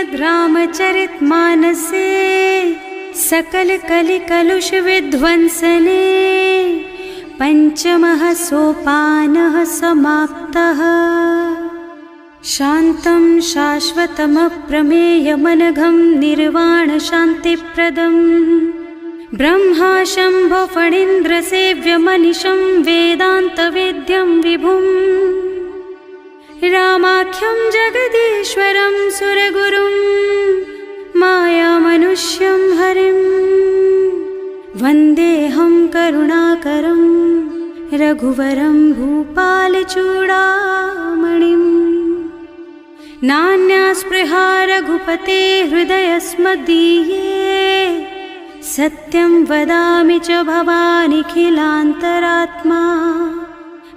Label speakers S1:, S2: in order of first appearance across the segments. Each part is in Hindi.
S1: श्रीमद् रामचरित मानसे सकल कलि कलुष विध्वंसने पंचमः सोपानः समाप्तः। शान्तं शाश्वतमप्रमेयमनघं निर्वाण शान्तिप्रदं ब्रह्मा शम्भो फणीन्द्रसेव्यमनिशं वेदान्तवेद्यं विभुं रामाख्यं जगदीश्वरं सुरगुरुं मायामनुष्यं हरिं वन्देऽहं करुणाकरं रघुवरं भूपालचूडामणिम्। नान्यास्पृहा रघुपते हृदयस्मदीये सत्यं वदामि च भवानिखिलान्तरात्मा।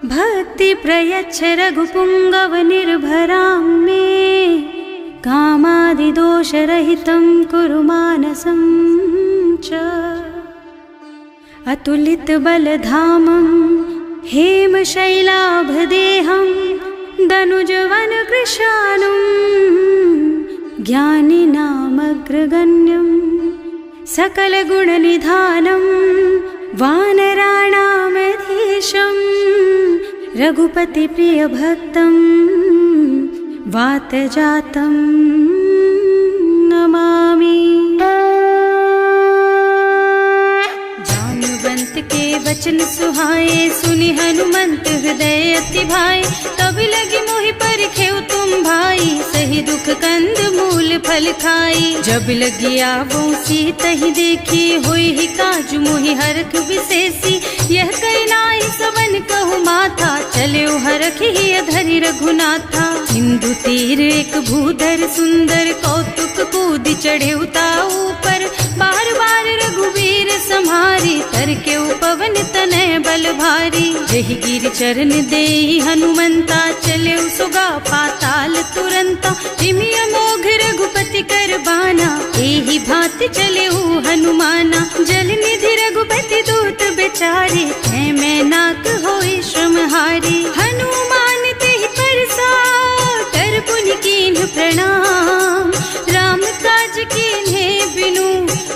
S1: भक्ति प्रयच्छ रघुपुङ्गवनिर्भरां मे कामादिदोषरहितं कुरु मानसं च। अतुलितबलधामं हेमशैलाभदेहं दनुजवनकृशानुं ज्ञानिनामग्रगण्यं सकलगुणनिधानं वानराणामधीशं रघुपतिप्रियभक्तं वातजातं नमामि। जानुवंत के वचन सुहाए सुनि हनुमंत हृदय अति भाए। तब लगी मोहि परखेउ तुम भाई सही दुख कंद मूल फल खाई। जब लगी आवो सीतहि देखी होई ही काजु मोहि हरख विशेषी। यह कई नाई सवन कहु माथा चले हरखि ही अधरि रघुनाथा। सिंधु तीर एक भूधर सुंदर कौतुक कूद चढ़े उताऊ पर। बार बार रघुवीर सम्हारी तर के उपवन तनय बल भारी। जहि गिर चरण देहि हनुमंता चले सुगा पाताल तुरंता। जिमि अमोघ रघुपति कर बाना एहि भांति चले हनुमाना। जल निधि रघुपति दूत बेचारे है मैं नाक होई श्रमहारी। हनुमान तेहि परसा कर पुनि कीन्ह प्रणाम। राम काज कीन्हे बिनु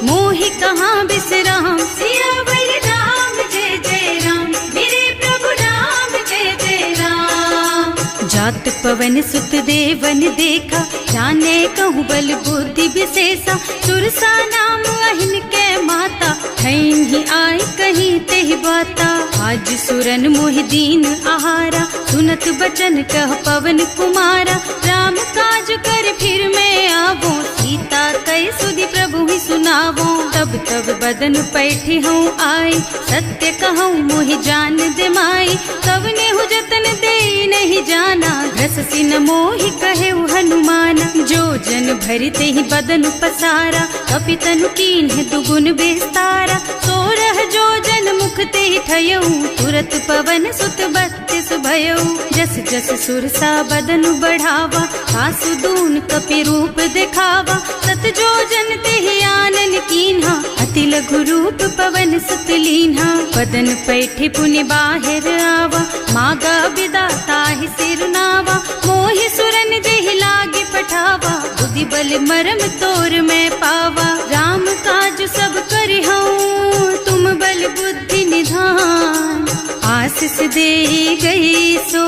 S1: मोहि कहाँ बिसराम। सियावर राम जय जय राम मेरे प्रभु राम जय जय राम। जात पवन सुत देवन देखा जाने कहूँ बल बुद्धि विशेषा। सुरसा नाम अहिन के माता ठैन ही आई कहीं तेहि बाता। आज सुरन मोहि दीन आहारा सुनत बचन कह पवन कुमारा। राम काज कर फिर मैं आवो सीता कई सुधि प्रभु ही सुनावो। तब तब बदन पैठी हूँ आई सत्य कहूँ मोहि जान दे माई। कवने हु जतन दे नहीं जाना घस सिन मोहि कहे हनुमाना। जो जन भरते ही बदन पसारा कपि तनु कीन्ह दुगुन बेस्तारा। सोरह जो जन मुख ते ठयऊ तुरत पवन सुत 32 भयऊ। जस जस सुरसा बदन बढ़ावा सासु दून कपि रूप दिखावा। सत जो जन ते आनन कीन्हा अति लघु रूप पवन सुत लीन्हा। बदन पैठी पुनि बाहिर आवा मागा विदाता ही सिरनावा। मोहि सुरन जेहि लागे पठावा बुद्धि बल मरम तोर मैं पावा। राम काज सब करिहूँ तुम बल बुद्धि निधान। आशीष दे गई सो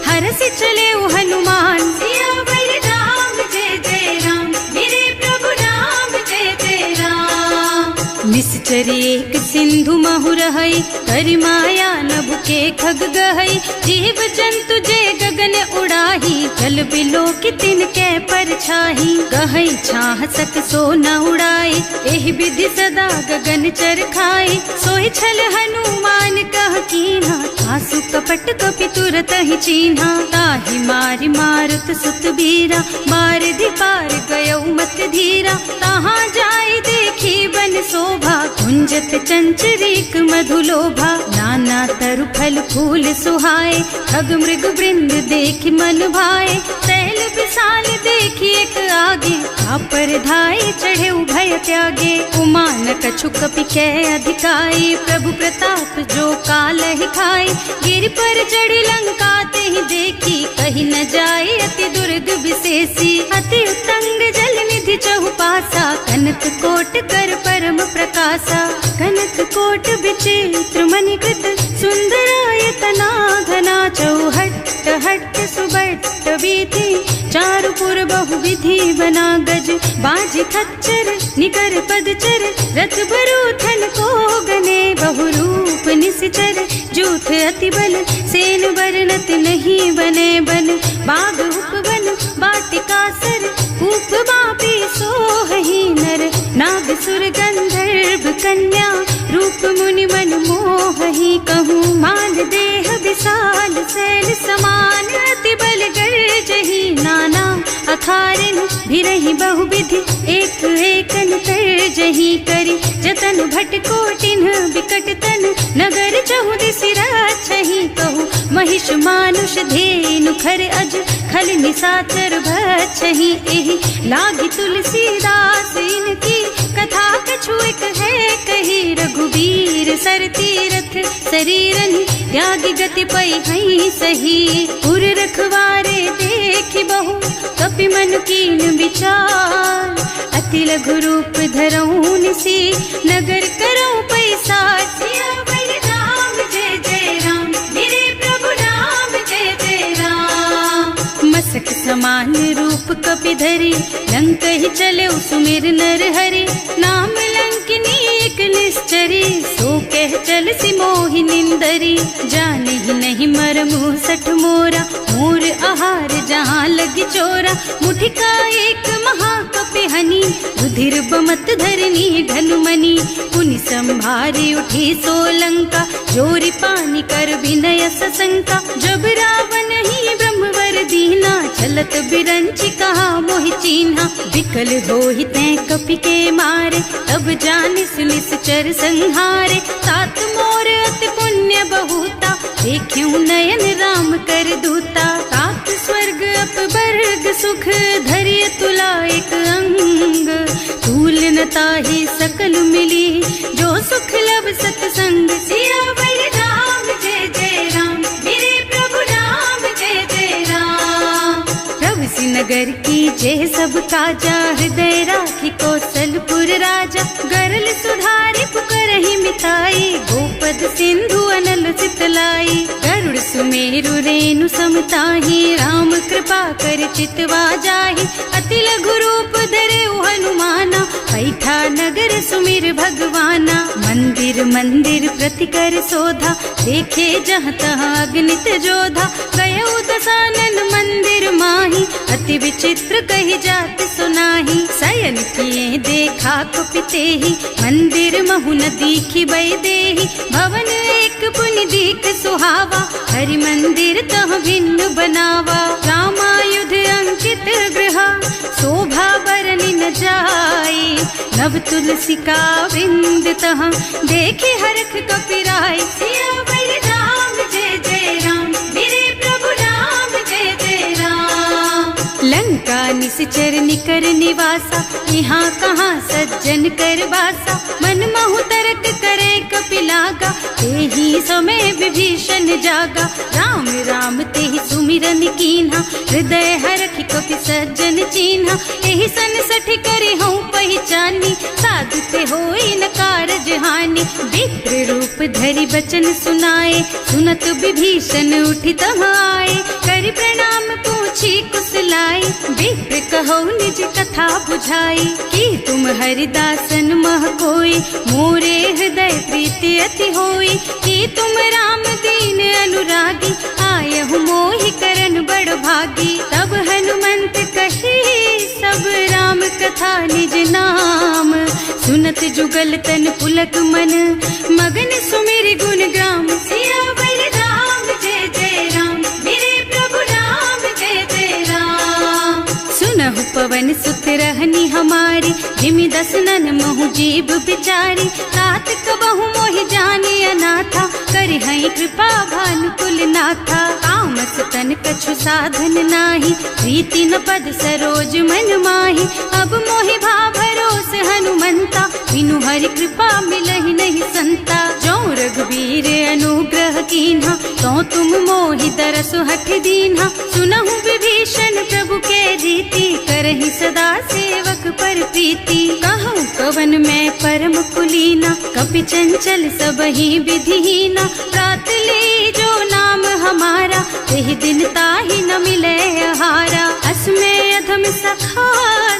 S1: हरष चले हनुमान। सियावर राम जय जय राम मेरे प्रभु राम जय जय राम। निश्चर एक सिंधु महु रहई करि माया नभ के खग गहई। जीव जंतु जे गगन उड़ाही जल बिलो की तिनके परछाही। गहई छाह सक सो न उड़ाई एहि विधि सदा गगन चर खाई। सोहि छल हनुमान कह कीन्हा आसु कपट कपि तुरत ही चीन्हा। ताहि मारि मारुत सुत बीरा मार पार गयौ मत धीरा। तहाँ जाय देखी बन शोभा कुंजत चंचरीक मधुलोभा। नाना तरु फल फूल सुहाए खग मृग वृंद देखि मन भाए। तैल विशाल देखी एक आगे पर धाय चढ़े भय त्यागे। उमान कछु कपि कै अधिकाई प्रभु प्रताप जो काल ही खाए। गिर पर चढ़ी लंका ते ही देखी कहीं न जाए अति दुर्ग विशेषी। अति उत्तंग जल चहुपासा, कनक कोट कर परम प्रकाशा। कनक कोट विचित्र मणिकृत, सुंदरायतना घना। चौहट्ट हट्ट सुबट्ट बीथी, चारुपुर बहुविधि बना। गज बाजी खच्चर निकर पदचर, रथ बरूथन को गने। बहुरूप निश्चर जूथ अति बल, सेन वर्णत नहीं बने। बन बाग उपवन वाटिका सर, कूप बापी सोहहि नर। नाग सुर गंधर्व कन्या, रूप मुनि मन मोहहि। कहूँ मान देह विशाल शैल समान, अति बल गर्जहि नाना। अखारिन भिरहि बहुविधि, एक एकन तर्जहि। करि जतन भट कोटिन विकट तन, नगर चहुदिसि राछहि। कहूँ महिष मानुष धेनु खर अज, खल निशाचर भक्षहि। एहि लागी तुलसीदास इनकी, कथा कछु एक है कही। रघुबीर सर तीरथ शरीरन, त्यागी गति पै हई सही। पुर रखवारे देखि बहु, कपि मन कीन विचार। अति लघु रूप धरऊं निसी, नगर करऊं पैसार। सियावर राम जय जय राम, मेरे प्रभु राम जय जय राम। मसक समान रूप कपि धरी, लंक ही चले सुमिर नर हरि। नाम लंकिनी एक निश्चरी, सो कह चल सी मोहि निंदरी। जाने ही नहीं मरमु सठ मोरा, मोर आहार जहाँ लगी चोरा। मुठिका एक महाकपि हनी, रुधिर बमत धरनी धनुमनी। पुनि संभारी उठी सोलंका, जोरी पानी कर विनय सशंका। जब रावण ही ब्रह्मवर दीना, चलत बिरंची कहा मोहि चीन्हा। विकल होहि तैं कपि के मारे, तब जानिस निश्चर संहारे। तात मोर अति पुण्य बहुता, देखियो नयन राम कर दूता। तात स्वर्ग अपवर्ग सुख, धरिय तुला एक अंग। तूल न ताहि सकल मिली, जो सुख लब सतसंग। सियावर राम जय जय राम, मेरे प्रभु राम जय जय राम। प्रभु नगर की जय सब काजा, हृदय राखी कौशलपुर राजा। गरल सुधारी पुकारहि मिताई, गोपद सिंधु अनल चितलाई। गरुड़ सुमेरु रेणु समताहि, राम कृपा कर चितवा जाहि। अति लघु रूप धरे हनुमाना, बैठा नगर सुमिर भगवाना। मंदिर मंदिर प्रति कर शोधा, देखे जहाँ तहाँ अगणित जोधा। गयो दशानन मंदिर माही, अति विचित्र कही जात सुनाही। शयन किए देखा कुपितेहि, मंदिर महु न दीखि बैदेहि। भवन एक पुनि दीख सुहावा, हरि मंदिर तह भिन्न बनावा। रामायुध अंकित गृह, शोभा बरनि न जाई। नव तुलसी का वृंद तह, देखे हरख कपिराई। सियावर राम जय जय राम, मेरे प्रभु राम जय जय राम। लंका निश्चर निकर निवासा, यहाँ कहाँ सज्जन कर बासा। मन महु तरक करे कपिलागा, तेहि समय विभीषण जागा। राम राम तेहि सुमिरन कीन्हा, हृदय हरखि कपि सज्जन चीन्हा। एहि सन सठ करे हूँ पहचानी, साधु ते होई न कारज हानि। विप्र रूप धरि बचन सुनाए, सुनत विभीषण उठि तहाँ आए। करि प्रणाम पूछी कुशलाई, विप्र कहो निज कथा बुझाई। कि तुम हरिदासन मह कोई, मोरे हृदय प्रीति अति होई। कि तुम राम दीन अनुरागी, आयहु मोहि करन बड़ भागी। तब हनुमंत कही सब राम कथा निज नाम। सुनत जुगल तन पुलक मन, मगन सुमिर गुण ग्राम। सियावर राम जय जय राम, मेरे प्रभु राम जय जय राम। सुनहु पवन सुत रहनी हमारी, जिमि दसनन महु जीव बिचारी। तात कबहु मोहि जानि अनाथा, करिहै कृपा भानुकुल नाथा। तामस तन कछु साधन नाही, प्रीति न पद सरोज मन माही। अब मोहि भाव भरोस हनुमंता, बिनु हरि कृपा मिलहि नहीं संता। जो रघुबीर अनुग्रह कीन्हा, तो तुम मोहि दरसु हठ दीन्हा। सुनहु विभीषण प्रभु के रीति, करहि सदा सेवक पर पर प्रीति। कहूँ कवन मैं परम कुलीना, कपि चंचल सब ही विधिहीना। रात ले जो नाम हमारा, यही दिन ताहि न मिले हारा। असमय अधम सखा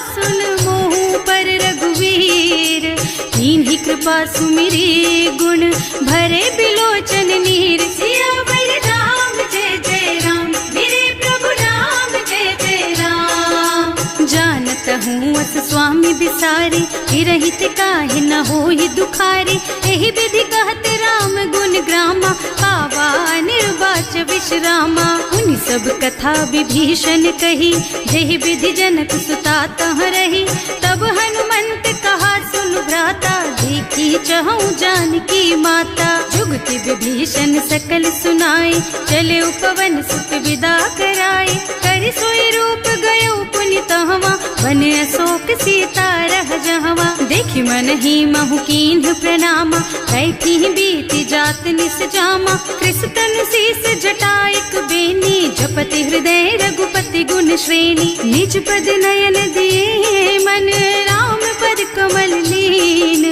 S1: सुन मोहु पर रघुवीर, कीन्ही कृपा सुमिरी गुण भरे बिलोचन नीर। सियावर राम जय जय राम, मेरे प्रभु राम जय जय राम। जानत हूँ अस स्वामी बिसारी, हिरहित काहे न होई दुखारी। एहि विधि कहत राम गुण ग्रामा, पावा निर्वाच विश्रामा। उन सब कथा विभीषण कही, जेहि विधि जनक सुता तह रही। तब हनुमंत कहा सुन भ्राता, देखी चहु जानकी माता। जुगति विभीषण सकल सुनाई, चले उपवन सुत विदा कराई। कर सोई रूप गयो पुनि तहवा, वन अशोक सीता रह जहवा। देखि मन ही महु कीन्ह प्रणामा, बैठी बीती जात निस जामा। कृष्ण शीस जटायक बेनी, जपति हृदय रघुपति गुण श्रेणी। निज पद नयन दिए मन, राम पद कमल लीन।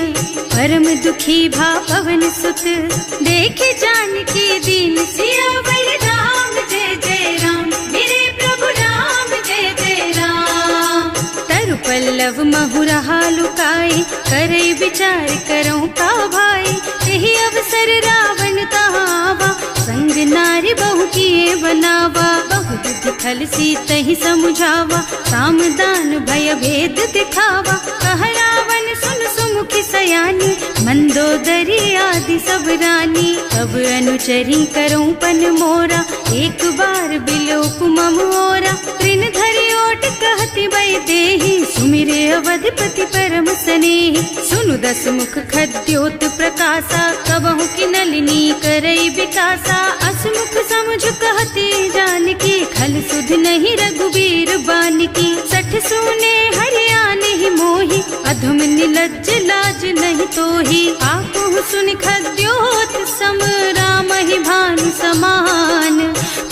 S1: परम दुखी भा पवन सुत, देखे जानकी दीन। सियावर राम जय जय राम, मेरे प्रभु राम जय जय राम। तरु पल्लव महु रहा लुकाई, करई विचार करऊं का भाई। यही अवसर रावण तहावा, संग नारी बहु किए बनावा। बहु विधि खल सीतहि समुझावा, साम दान भय भेद दिखावा। कह रावण सुन सुमुखी सयानी, मंदोदरी आदि सब रानी। अब अनुचरी करऊं पन मोरा, एक बार बिलोक मम ओरा। तृण धरि ओट कहति भय देहि, सुमिरे अवधपति परम स्नेहि। सुनु दस मुख खद्योत प्रकाशा, कबहु की नलिनी करई विकासा। असमुख समझ कहती जानकी, खल सुध नहीं रघुबीर बानकी। सठ सूने हरियाणा ही मोही, अधम निलज्ज लाज नहीं तोही। आकुह सुन खद्योत सम, राम ही भानु समान।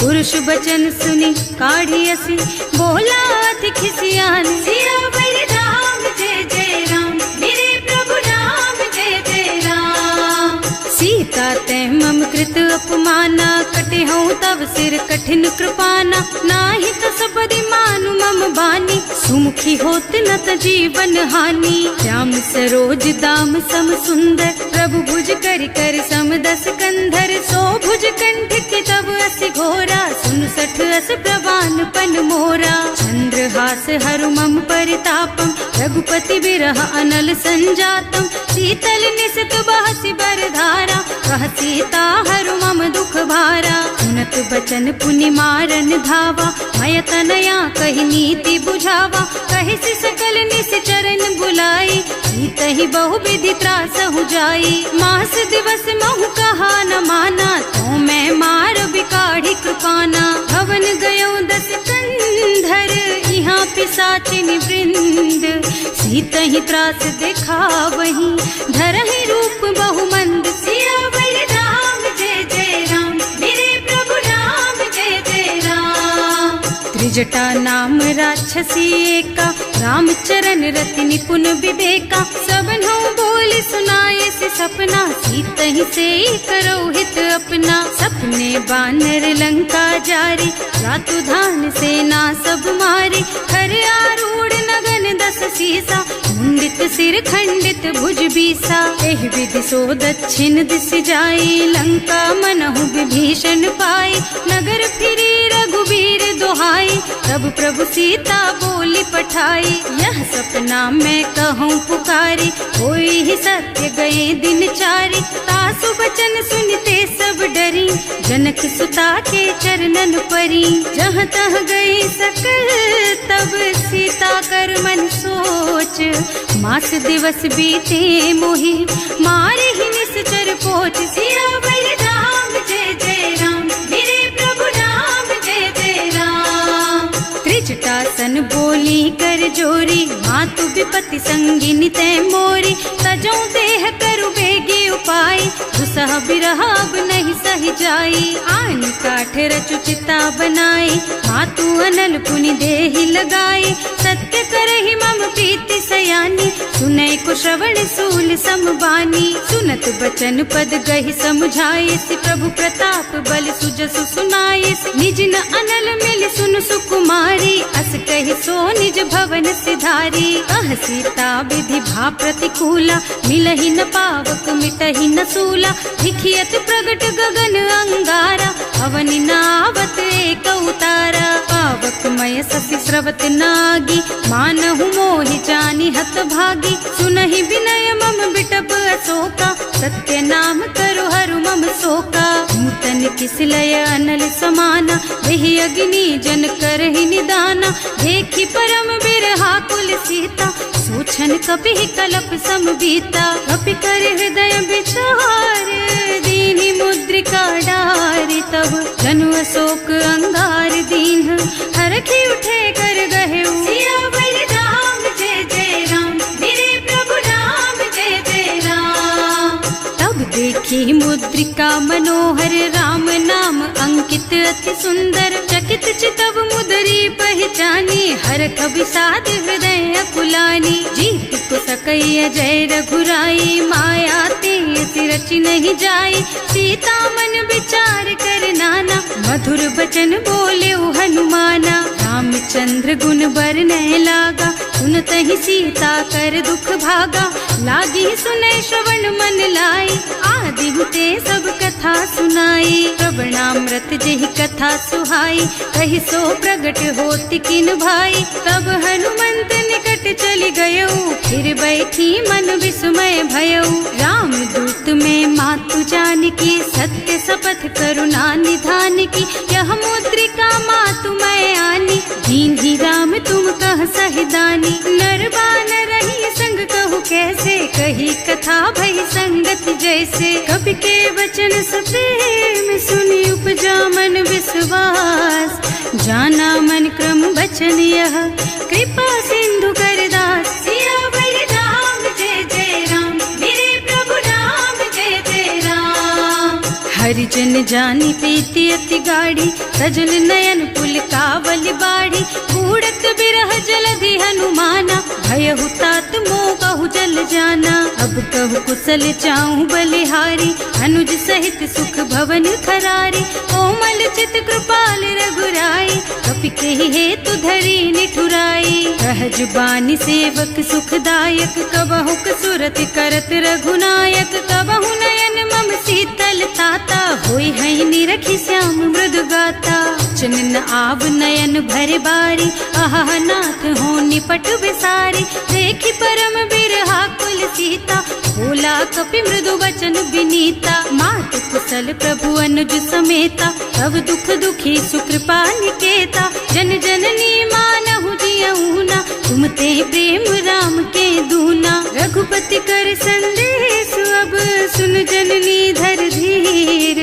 S1: पुरुष बचन सुनि काढ़ी असी, बोला अति खिसियान। सियावर राम जय जय राम, मेरे प्रभु राम जय जय राम। सीता तै मम कृत अपमाना, कटे हूँ तब सिर कठिन कृपाना। नाही तो सबरि मानु मम बानी, सुमुखी होत न त जीवन हानि। श्याम सरोज दाम सम सुंदर, प्रभु भुज कर कर सम दस कंधर। सो भुज कंठ के तब असि घोरा, सुन सठ अस प्रवान पन मोरा। चंद्रहास हरु मम परितापम, रघुपति बिरह अनल संजातम। शीतल निसत बहसि बरधारा, कह सीता हरु मम दुख भारा। सुनत बचन पुनि मारन धावा, मय तनया कहि नीति बुझावा। कहि सि सकल निस चरण बुलाई, सीतहि बहु विधि त्रासहु जाई। मास दिवस महु कहा न माना, तो मैं मार बिकाढ़ी कृपाना। भवन गयो दस कंधर, यहाँ पिशाचिनी वृंद। सीतहि त्रास दिखावहि, धरहि रूप बहुमंद। सियावर राम जय जय राम, मेरे प्रभु राम जय जय राम। त्रिजटा नाम राक्षसी एका, राम चरण रति निपुण विवेका। सबनों बोल सुनाए से सपना, सीतहि से करो हित अपना। सपने बानर लंका जारी, रातु धान सेना सब मारी। खर आरूढ़ नगन दस सीसा, मुंडित सिर खंडित भुज बीसा। एहि विधि सो दक्षिण दिस जाई, लंका मनहु विभीषण पाई। नगर फिरी रघुबीर दोहाई, तब प्रभु सीता बोली पठाई। यह सपना मैं कहूँ पुकारी, होई ही सत्य गए दिन चारी। तासु बचन सुनते सब डरी, जनक सुता के चरणन परी। जहाँ तह गई सकल तब सीता कर मन सोच। मास दिवस बीते मोहि, मारे ही निश्चर पोच। सियावर राम जय जय राम, मेरे प्रभु राम जय जय राम। त्रिजटासन बोली कर जोरी, मातु विपति संगिनी तै मोरी। तजौ देह करु बेगी उपाय, दुसह बिरह अब नहीं सही जाई। आन काठ रचु चिता बनाई, मातु अनल पुनि देहि लगाई। सत्य करहि मम प्रीति सया, श्रवण सूल समबानी। सुनत बचन पद गहि समझाए, प्रभु प्रताप बल सुजसु सुनाए। निज न अनल मिल सुन सुकुमारी, अस कहि सो निज भवन सिधारी। कह सीता विधि भा प्रतिकूला, मिलहि न पावक मिटहि न सूला। भिखियत प्रगट गगन अंगारा, अवनि नावत एक उतारा। पावक मय ससि स्रवत नागी, मानहु मोहि जानि हत भागी। सुनहि विनय मम बिटप अशोका, सत्य नाम करो हरु मम शोका। नूतन किसलय अनल समाना, देहि अग्नि जन करहि निदाना। देखि परम बिरहा कुल सीता, सोचन कपि कलप सम बीता। कपि कर हृदय विचार, दीनि मुद्रिका डारि। तब जनु अशोक अंगार दीन, हरखि उठे कर गहेउ। सियावर राम जय जय राम, मेरे प्रभु राम जय जय राम। तब देखी मुद्रिका मनोहर, राम नाम अंकित अति सुंदर। चकित चितव मुदरी पहचानी, हरख विषाद हृदय अकुलानी। जीत को सकैय जय रघुराई, माया ते रचि नहीं जाई। सीता मन विचार कर नाना, मधुर बचन बोले हनुमाना। रामचंद्र गुण बरनय लागा, सुनतहि सीता कर दुख भागा। लागी सुनै श्रवण मन लाई, आदि हुते सब कथा सुनाई। प्रवणामृत जेहि कथा सुहाई, कहि सो प्रगट होति किन भाई। तब हनुमंत निकट चली गयऊ, फिर बैठी मन विस्मय भयऊ। राम दूत में मातु जानकी, सत्य शपथ करुणा निधान की। यह मुद्रिका मातु मैं आनी, दीन ही राम तुम कह सहिदानी। नर बानर रही संग कहु कैसे, कही कथा भई संगत जैसे। कवि के वचन सप्रेम सुनि उपजा मन विश्वास। जाना मन क्रम वचन यह, कृपा सिंधु कर दास। सियावर राम जय जय राम, मेरे प्रभु राम जय जय राम। हरिजन जानी प्रीति अति गाढ़ी, सजल नयन पुलकावल बाढ़ी। बूढ़त बिरह जलधि हनुमाना, भयहु तात मोह कहु जल जाना। अब कहु कुशल चाहूं बलिहारी, अनुज सहित सुख भवन खरारी। कोमल चित कृपाल रघुराई, कपि केहि हेतु धरी निठुराई। सहज बानी सेवक सुखदायक, कबहु सुरत करत रघुनायक। कबहु नयन मम शीतल ताता, होई है निरखि श्याम मृदु गाता। चनन आव नयन भरे बारी, आहा नाथ हो निपट विसारी। देखि परम बिरहा कुल सीता, बोला कपि मृदु वचन विनीता। मात कुशल प्रभु अनुज समेता, तब दुख दुखी सुकृपा निकेता। जन जननी मानहु जियऊना, तुम ते प्रेम राम के दूना। रघुपति कर संदेश अब सुन जननी धर धीर।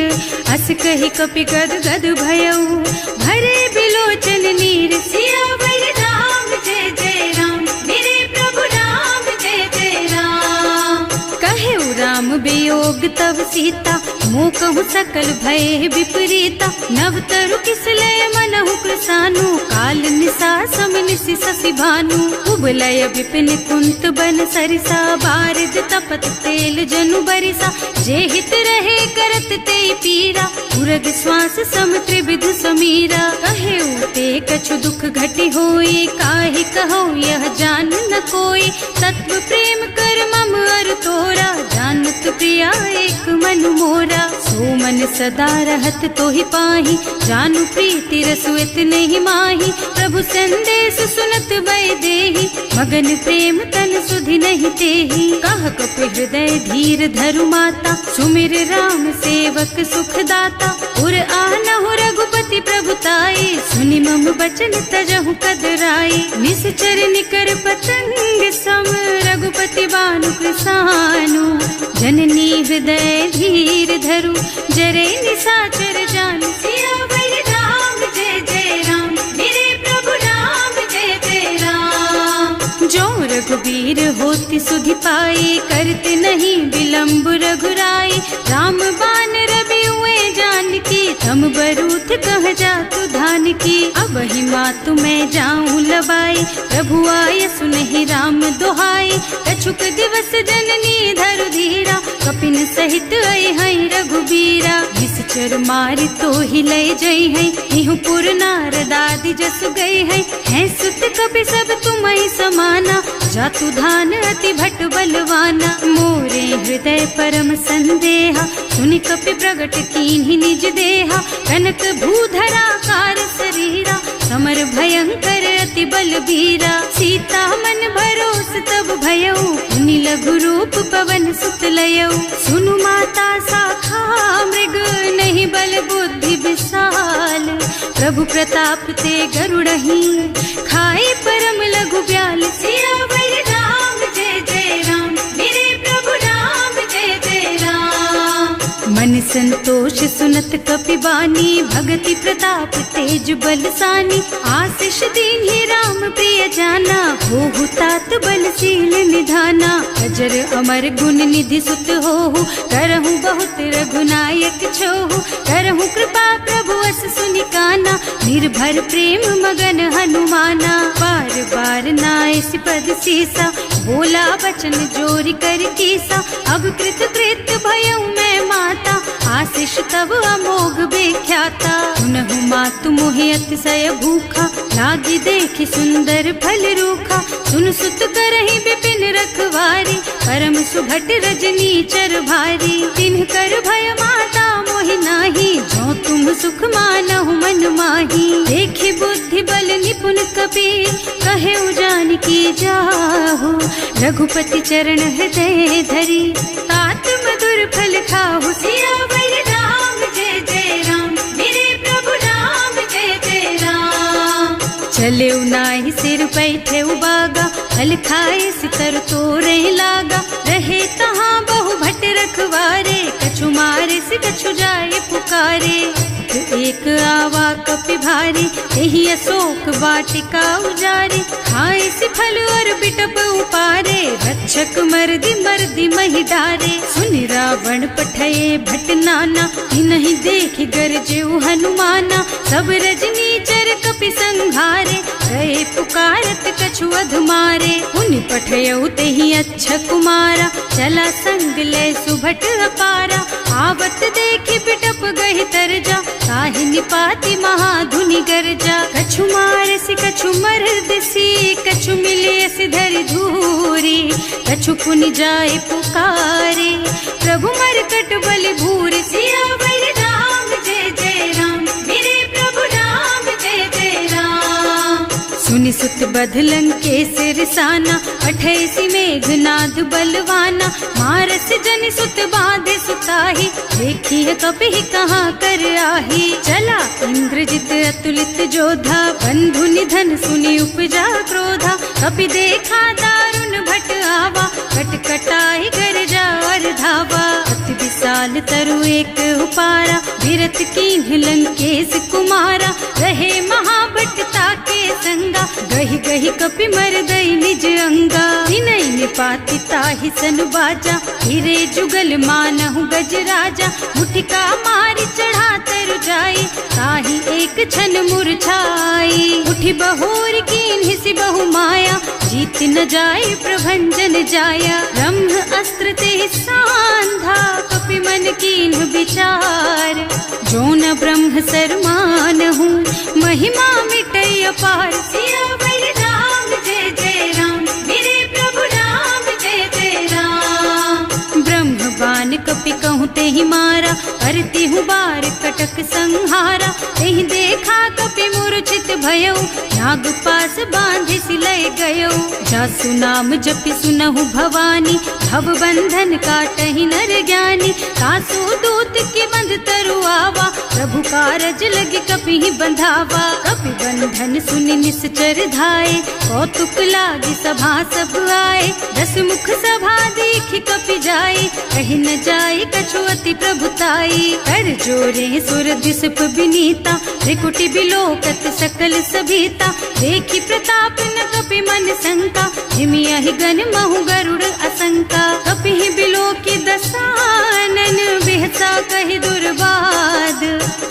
S1: हस कहि कपि गद गद भयऊ, भरे बिलोचन नीर। सियावर राम जय जय राम, मेरे प्रभु राम जय जय राम। कहेउ राम वियोग तब सीता, मोह कहु सकल भय विपरीता। नव तरु किसलय मनहु कृसानु, काल निशा सम निशि शशि भानु। उबलय विपिन कुंत बन सरिसा, बारिद तपत तेल जनु बरिसा। जे हित रहे करत ते पीरा, उरग श्वास सम त्रिविध समीरा। कहेउ ते कछु दुख घटी होई, काहि कहो यह जान न कोई। तत्व प्रेम कर मम अर तोरा, जानत प्रिया एक मन मोरा। सो मन सदा रहत तोहि पाहि, जानु प्रीति रसु इतने ही माही। प्रभु संदेश सुनत वै देहि, मगन प्रेम तन सुधि नहीं तेहि। कह कपि हृदय धीर धरु माता, सुमिर राम सेवक सुख दाता। उर आनहु रघुपति प्रभुताई, सुनि मम बचन तजहु कदराई। निश्चर निकर पतंग सम, रघुपति बानु कृसानु। जननी हृदय धीर धरु, जरे निशाचर जानु। सियावर राम जय जय राम, मेरे प्रभु राम जय जय राम। जो रघुबीर होति सुधि पाई, करते नहीं विलम्ब रघुराई। राम बान रवि हुए जानकी, तम भीम बरूथ कह जातु धान की, अब ही मात मैं जाऊं लबाई। प्रभु आय सुनहि राम दोहाई, कछुक दिवस जननी धरु धीरा, कपिन सहित आई है रघुबीरा। निश्चर मारी तो ही लय जई है, इहु पुर नारद आदि जसु गई है सुत कपि सब तुम्हि समाना, जातु धान अति भट बलवाना। मोरे हृदय परम संदेहा, सुनि कपि प्रगट कीन्हि निज देहा। कनक भूधरा कार शरीरा, समर भयंकर अति बलबीरा। सीता मन भरोस तब भयउ, मुनि लघु रूप पवन सुत लयउ। सुनु माता साखा मृग, नहीं बल बुद्धि विशाल। प्रभु प्रताप ते गरुड़हि, खाई परम लघु ब्याल। सियावर राम जय जय राम, मेरे प्रभु राम जय जय राम। मन संतोष सुनत कपि बानी, भगति प्रताप तेज बलसानी। आशीष दीन्हि राम प्रिय जाना, होहु तात बलशील निधाना। अजर अमर गुण निधि सुत होहु, करहु बहुत रघुनायक छोहु। करहु कृपा प्रभु अस सुनि काना, निर्भर प्रेम मगन हनुमाना। बार बार नाइस पद सीसा, बोला वचन जोरि कर कीसा। अब कृत कृत भयउ मैं माता, आशीष तब अमोघ बेख्याता। सुनहु मातु मोहि अतिशय भूखा, लागी देखि सुंदर फल रूखा। सुन सुत करहि विपिन रखवारी, परम सुभट रजनी चर भारी। तिन्ह कर भय माता मोहि नाही, जो तुम सुख मानहु मन माही। देखि बुद्धि बल निपुण कपि, कहे उजान की जाहु। रघुपति चरण हृदय धरी, तात मधुर फल खाहु। सियावर राम जय जय राम, मेरे प्रभु राम जय जय राम। चले नाहि सिर पैठे उबागा, फल खाए सितर तोरे लागा। रहे तहाँ बहु भट रखवारे, कछु मारे से कछु जाए पुकारे। एक आवा कपि भारी, यही अशोक वाटिका उजारी। खाए से फल और बिटप उपारे, रक्षक मर्दि मर्दि महि डारे। सुनि रावण पठये भट नाना, तिन्हि देखि गरजेउ हनुमाना। सब रजनी चर कपि संघारे, गए पुकारत कछु अधमारे। उनि पठयउ तेहि अच्छा कुमारा, चला संग ले सुभट अपारा। आवत देखि बिटप गहि तरजा, ताहि निपाति महाधुनि गरजा। कछु मार से कछु मर्द सी, कछु मिले से धरि धूरी। कछु पुनि जाए पुकारे, प्रभु मरकट बलि भूरि। सियावर राम जय जय राम, मेरे प्रभु राम जय जय राम। सुनि सुत बध लंकेश रिसाना, पठैसी मेघनाद बलवाना। मारस जनि सुत बाधे सुताही, देखी है कपि कहाँ कर आही। चला इंद्रजित अतुलित जोधा, बंधु निधन सुनि उपजा क्रोधा। कपि देखा दारुण भट आवा, कटकटाई गरजा और धावा। अति विशाल तरु एक उपारा, विरत कीन्ह लंकेश कुमारा। रहे महाभटता के संगा, गहि गहि कपि मरदई निज अंगा। विनय निपाति ताहि सन बाजा, हिरे जुगल मानहु गज राजा। मुठिका मारि चढ़ा तरु जाई, ताहि एक छन मूर्छाई। उठि बहोर कीन्हि सि बहु माया, जीत न जाय प्रभंजन जाया। ब्रह्म अस्त्र ते सांधा, कपि मन कीन्ह विचार। जो न ब्रह्म सरमानहु, महिमा मिटै अपार। सियावर राम जय जय राम, मेरे प्रभु राम जय जय राम। ब्रह्म बान कपि कहूँ तेहि मारा, करती हूँ बार कटक संहारा। तेहि देखा कपि मूर्छित भयउ, नाग पास बांधि सिलय गयउ। जासु नाम जपि सुनहु भवानी, भव बंधन काटहि नर ज्ञानी। सासु दूत के बंध तरु आवा, प्रभु कारज लगे कपि बंधावा। कपि बंधन सुनि निश्चर धाये, कौतुक लागी सभा सब आए। दस मुख सभा देखि कपि जाए, कहि न जाए कछु अति प्रभुताई। कर जोरे सुर दिसप विनीता, त्रिकुटी बिलोकत सकल सभीता। देखि प्रताप न कपि मन शंका, जिमियहि गन महु गरुड़ असंका। कपि बिलोकि दसानन सहसा कहि दुर्बाद,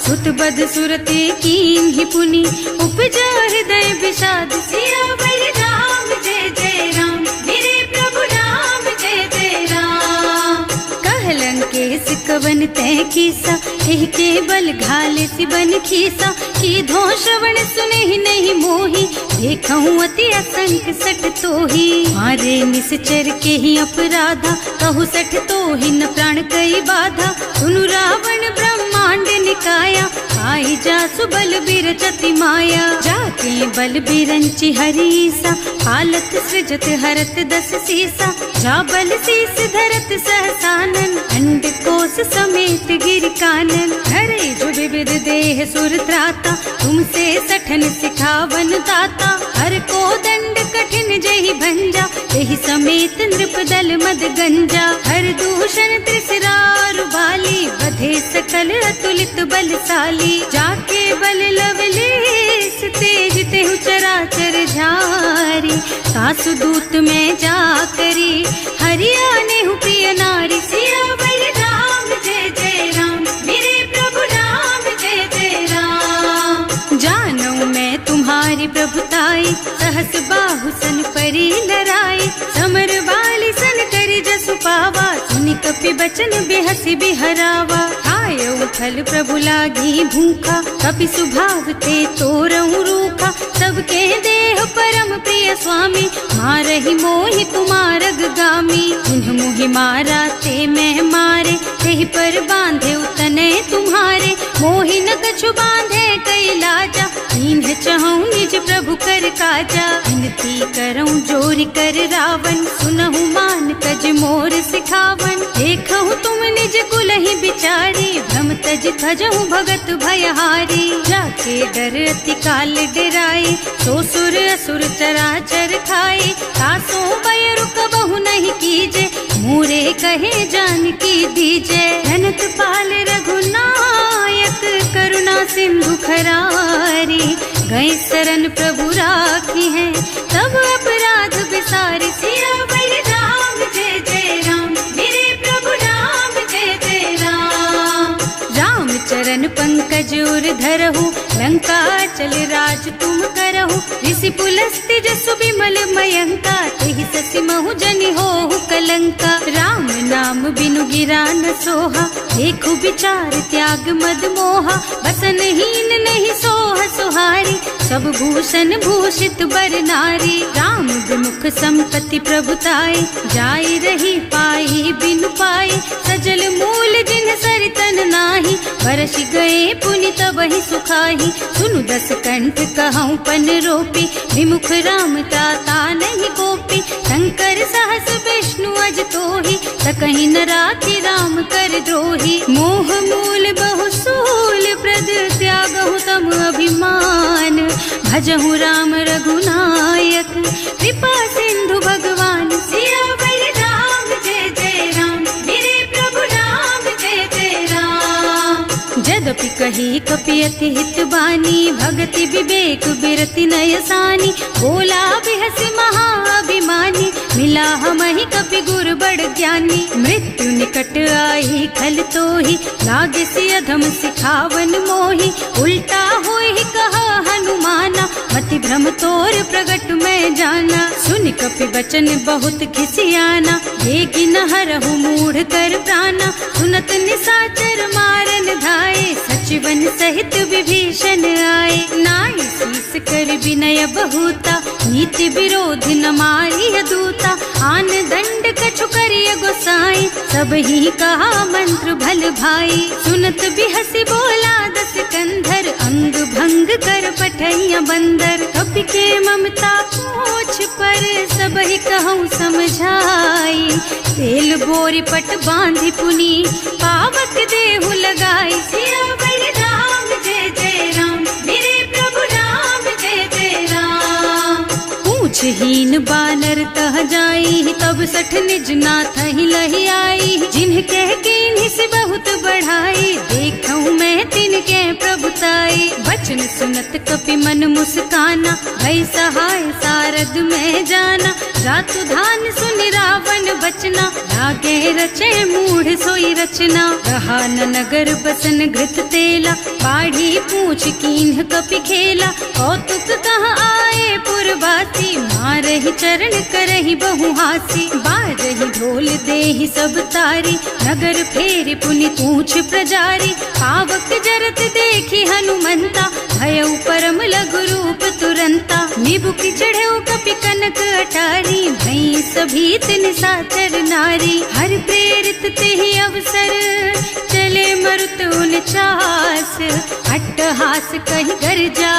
S1: सुत बद सुरते कीन ही पुनि, उपजा हृदय विषाद। सियावर राम जय जय राम, मेरे प्रभु राम जय जय राम। कह लंकेश कवन तै कीसा, एह के बल घाले सिबन खीसा। की धो श्रवण सुने ही नहीं मोही, देखूं अति असंख सठ तोही। मारे निश्चर के ही अपराधा, कहु सठ तोही न प्राण कई बाधा। सुनु रावण ब्रह्मांड निकाया, आई जासु बल बिरचति माया। जाके बल बिरंचि हरीसा, हालत सृजत हरत दस सीसा। जा बल शीस धरत सहसानन, अंड कोस समेत गिर कानन। हरे जो विविध देह सुर त्राता, तुमसे सठन सिखावन दाता। हर को दंड कठिन जहि भंजा, यही समेत नृप दल मद गंजा। हर दूषण त्रिसरारु बाली, बधे सकल अतुलित बलशाली। जाके बल लवलेस तेज तेहु चराचर झारी। सासु दूत में जा करी, हरियाणे हूँ प्रिय नारी। सियावर राम जय जय राम, मेरे प्रभु राम जय जय राम। जानू मैं तुम्हारी प्रभुताई, सहस बाहु सन परी लराई। समर वाली सन करी जसु पावा, सुनि कपि बचन बेहसी बिहरावा। आयो फल प्रभु लागी भूखा, कपि सुभाव ते तोरऊ रूखा। सबके देह परम प्रिय स्वामी, मारहि मोहि तुमारग गामी। जिन्ह मोहि मारा ते मैं मारे, तेहि पर बांधे उतने तुम्हारे। मोहि न कछु बांधे कई लाजा, इन्ह चहूँ निज प्रभु कर काजा। विनती करऊँ जोरि कर रावण, सुनहु मान कज मोर सिखावन। देखहु तुम निज कुलहि बिचारी, भ्रम तज थजहु भगत भयहारी। जाके डर अति काल डराई, सो सुर असुर चराचर खाए। तासो भय रुक बहु नहीं कीजे, मोरे कहे जानकी दीजे। धनत पाल रघुनायक, करुणा सिंधु खरारी। गए शरण प्रभु राखी है, तब अपराध विसारी। सियावर राम जय जय राम, मेरे प्रभु राम जय जय राम। राम चरण पंकज उर धरहु, लंका चल राज तुम करहु। ऋषि पुलस्त्य जसु विमल मयंका, तेहि ससि महु जनि होहु कलंका। राम नाम बिनु गिरा न सोहा, देखु विचार त्याग मद मोहा। बसन हीन नहीं सोह सुहारी, सब भूषण भूषित बर नारी। राम विमुख संपत्ति प्रभुताई, जाई रही पाई बिनु पाई। सजल मूल जिन सरितन नाही, बरस गए पुनि तबहि सुखाही। सुनु दस कंठ कहूँ पन रोपी, विमुख राम त्राता नहीं कोपी। शंकर सहस विष्णु अज तोहि, सकहि न राखी राम कर द्रोही। मोह मूल बहुसूल प्रद, त्यागहु तम अभिमान। भजहु राम रघुनायक, कृपा सिंधु भगवान। सियावर राम जय जय राम, मेरे प्रभु राम जय जय राम। जदपि कही कपि अति हित बानी, भगति विवेक बिरति नय सानी। बोला बिहस महाअभिमानी, मिला हमहि कपि गुर बड़ ज्ञानी। मृत्यु निकट आई खल तोहि, लागे सि अधम सिखावन मोहि। उल्टा होहि कहा हनुमाना, मति भ्रम तोर प्रगट में जाना। सुन कपि बचन बहुत खिसियाना, देगी न हरहु मूढ़ कर प्राणा। सुनत निशाचर मारन धाये, सचिवन सहित विभीषण आए। नाई शीस कर विनय बहुता, नीति विरोध न मारिय दूता। आन दंड कछु करिय गोसाई, सब ही कहा मंत्र भल भाई। सुनत बिहसी बोला दस कंधर, अंग भंग कर पठैया बंदर। कपि के ममता पूछ पर, सब ही कहूँ समझाई। तेल बोरी पट बांधि पुनी, पावक देहु लगाई। सियावर राम जय जय राम, मेरे प्रभु राम जय जय राम। पूछहीन बानर तह जाई, तब सठ निज नाथ ही लही आई। जिन्ह कह कीन्हि से बहुत बढ़ाई, देखूं मैं तिनके प्रभुताई। बचन सुनत कपि मन मुस्काना, भई सहाय सारद में जाना। जातु धान सुन रावण बचना, लागे रचे मूढ़ सोई रचना। रहा न नगर बसन घृत तेला, बाढ़ी पूछ कीन्ह कपि खेला। कौतुक कहाँ आए पुरवासी, मारहि चरण करहि बहु हासी। बाजहि ढोल देहि सब तारी, नगर फेरि पुनि पूछ प्रजारी। पावक जरत देखि हनुमंता, भयउ परम लघु रूप तुरंता। निबुकि चढ़ऊ कपि कनक अटारी, भई सभीत निशाचर नारी। हर प्रेरित तेहि अवसर, चले मरुत उनचास। अट्टहास कहि गर्जा,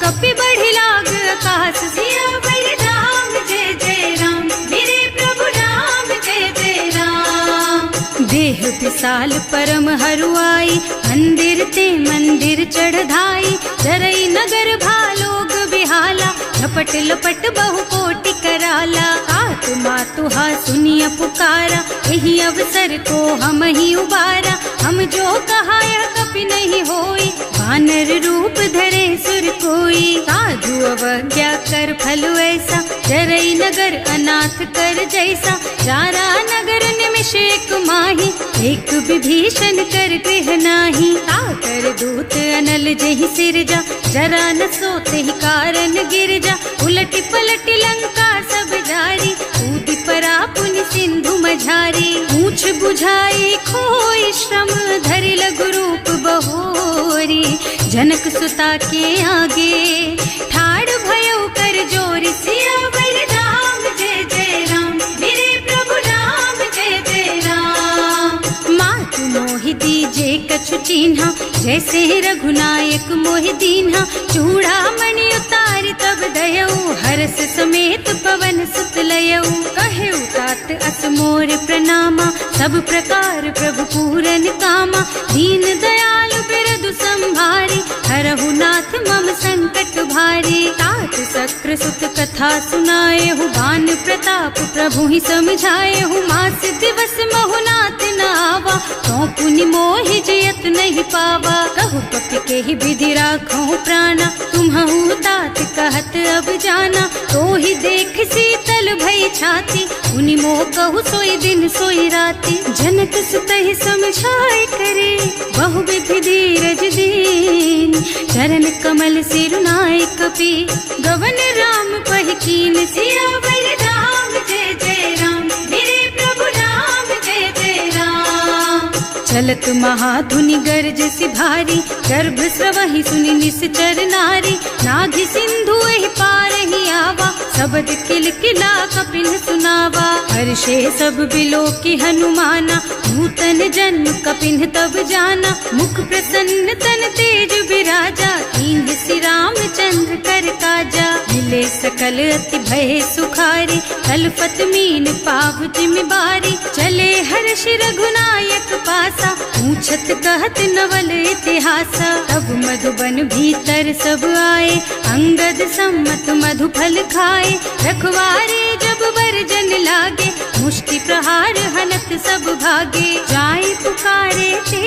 S1: कपि बढ़ि लाग आकाश। सियावर राम जय जय राम, मेरे प्रभु राम जय जय राम। देह विशाल परम हरुआई, मंदिर ते मंदिर चढ़धाई। जरई नगर भालोग बिहाला, झपट लपट बहु कोटि कराला। आतु मातु हा सुनिय पुकारा, यही अवसर को हम ही उबारा। हम जो कहा यह कपि नहीं होई, वानर रूप धरे सुर कोई। साधु अवज्ञा कर फल ऐसा, जरई नगर अनाथ कर जैसा। जारा नगर निमिष एक माही, एक विभीषण कर गृह नाही। ताकर दूत अनल जहि सिरजा, जरा न सोते ही कारण गिर जा। उलटि पलटि लंका सब जारी, कूदि परा पुनि सिंधु मझारी। पूछ बुझाई खोई श्रम, धरि लघु रूप बहोरी। जनक सुता के आगे, ठाड़ भयउ कर जोरी। सियावर राम जय जय राम, मेरे प्रभु राम जय जय राम। मातु मोहि दीजे कछु चिन्हा, जैसे रघुनायक मोहि दीन्हा। चूड़ामणि उतारि तब दयऊ, हरस समेत पवन सुत लयऊ। कहेउ तात अस मोर प्रणामा, सब प्रकार प्रभु पूरन कामा। दीन दयालु बिरदु संभारी, हरहु नाथ मम संकट भारी। तात सक्र सुत कथा सुनाए हूँ, बान प्रताप प्रभु ही समझाए हूँ। मास दिवस महु नाथ न आवा, तो पुनि मोहि जयत नहीं पावा। कहु कपि के ही विधि राखो प्राणा, तुम्हु तात कहत अब जाना। तो ही देख शीतल भई छाती, उनि मोह कहु सोई दिन सोई राती। जनक सुतहि समझाए करे, बहु विधि धीरज दीन। चरण कमल सिरुनाए कपि, गवन राम पहि कीन। सियावर राम जय जय राम, मेरे प्रभु राम जय जय राम। चलत महाधुनि गर्ज सि भारी, गर्भ स्रवहि सुनि निश्चर नारी। नाभि सिंधु एहि पारहि आवा, शब्द किलकिला कपिन सुनावा। हर्षे सब बिलोकि हनुमाना, नूतन जन्म कपिन तब जाना। मुख प्रसन्न तन तेज विराजा, कीन्ह श्री रामचंद्र कर काजा। मिले सकल अति भय सुखारी, तलपत मीन पाव जिमि बारी। चले हर्ष रघुनायक पासा, पूछत कहत नवल इतिहासा। तब मधुबन भीतर सब आए, अंगद सम्मत मधु फल खाए। रखवारे जब वर्जन लागे, मुष्टि प्रहार हनत सब भागे। जाय पुकारे ते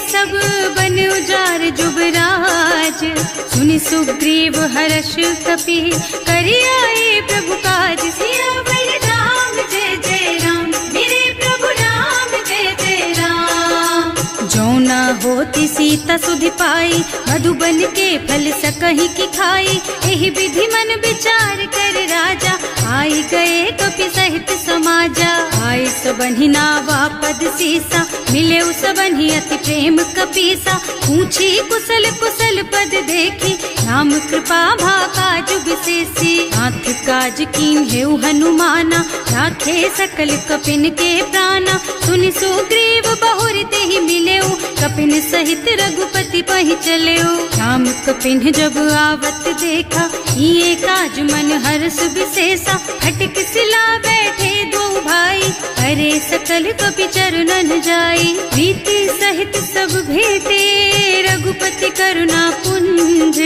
S1: सब बन उजार जुबराज। सुनि सुग्रीव हर्ष कपि, करि आए प्रभु काज। सियावर राम जय जय राम, मेरे प्रभु राम जय जय राम। जो न होती सीता सुधि पाई, मधुबन के फल सकहि की खाई। एहि विधि मन विचार कर राजा, आई गए कपि सहित समाजा। आए सबन्हि नावा पद सीसा, मिले सबन्हि अति प्रेम कपीसा। पूछी कुशल कुशल पद देखी, राम कृपा भा काज विशेषी। नाथ काज कीन्हेउ हनुमाना, राखे सकल कपिन के प्राणा। सुनि सुग्रीव बहुरि तेहि मिलेउ, कपिन सहित रघुपति पहि चलेउ। राम कपिन जब आवत देखा, ये काज मन हर्ष विशेषा। हटक सिला बैठे दो भाई, अरे सकल कपि चरणन जाई। प्रीति सहित सब भेटे, रघुपति करुणा पुंज।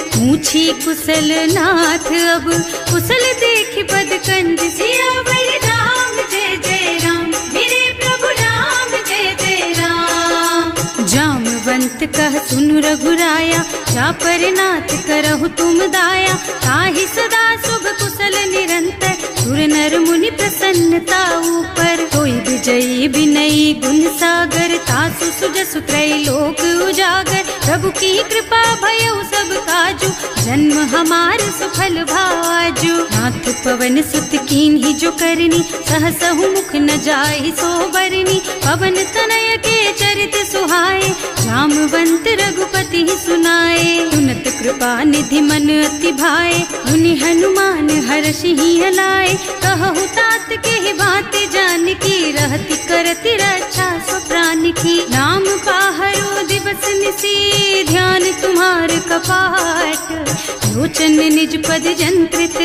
S1: पूछी कुशल नाथ अब, कुशल देखि पद कंज। सियावर राम जय जय राम, मेरे प्रभु राम जय जय राम। जामवंत समस्त कह सुनु रघुराया, चापर नाथ करहु तुम दाया। ताहि सदा शुभ कुशल निरंतर, सुर नर मुनि प्रसन्नता ऊपर। कोई विजयी विनयी गुण सागर, तासु सुजसु त्रैलोक उजागर। प्रभु की कृपा भयउ सब काजू, जन्म हमार सफल भाजू। नाथ पवन सुत कीन्ही जो करनी, सहसहु मुख न जाहि सो बरनी। पवन तनय के चरित सुहाए, जामवंत रघुपति सुनाए। सुनत कृपा निधि मन अति भाए, मुनि हनुमान हर्षि हलाए। कहु तात के ही बात जानकी, रहति करति रक्षा सो प्राण की। नाम पाहरो दिवस निसी, ध्यान तुम्हार कपाट। लोचन निज पद जंत्रित,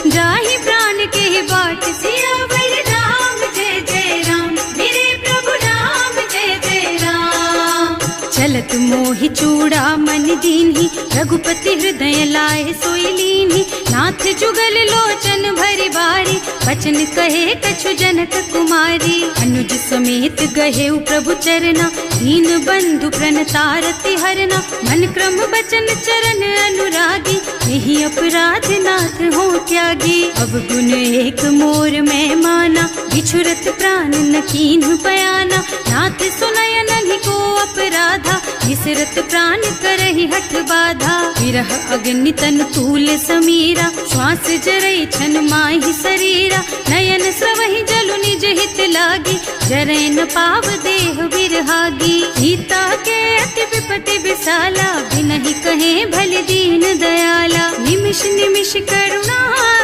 S1: जाहि प्राण के ही बाट। सियावर राम जय जय राम, मेरे प्रभु राम जय जय राम। चलत मोहि चूड़ा मन दीन्ही, रघुपति हृदय लाए सोई लीन्ही। नाथ जुगल लोचन भरि बारी, बचन कहे कछु जनक कुमारी। अनुज समेत गहेउ प्रभु चरना, दीन बंधु प्रणतारति हरना। मन क्रम बचन चरण अनुरागी, यही अपराध नाथ हो त्यागी। अब गुण एक मोर में माना, बिछुरत प्राण न कीन्हु बयाना। नाथ सुनय नन्हि को अपराधा, बिसरत प्राण करहि हठ बाधा। विरह अग्नि तन तूल समीरा, श्वास जरई छन माहि शरीरा। नयन स्रवहि जलु निज हित लागी, जरै न पाव देह बिरहागी। सीता के अति विपति विसाला, बिनहि कहे भल दीन दयाला। निमिष निमिष करुणा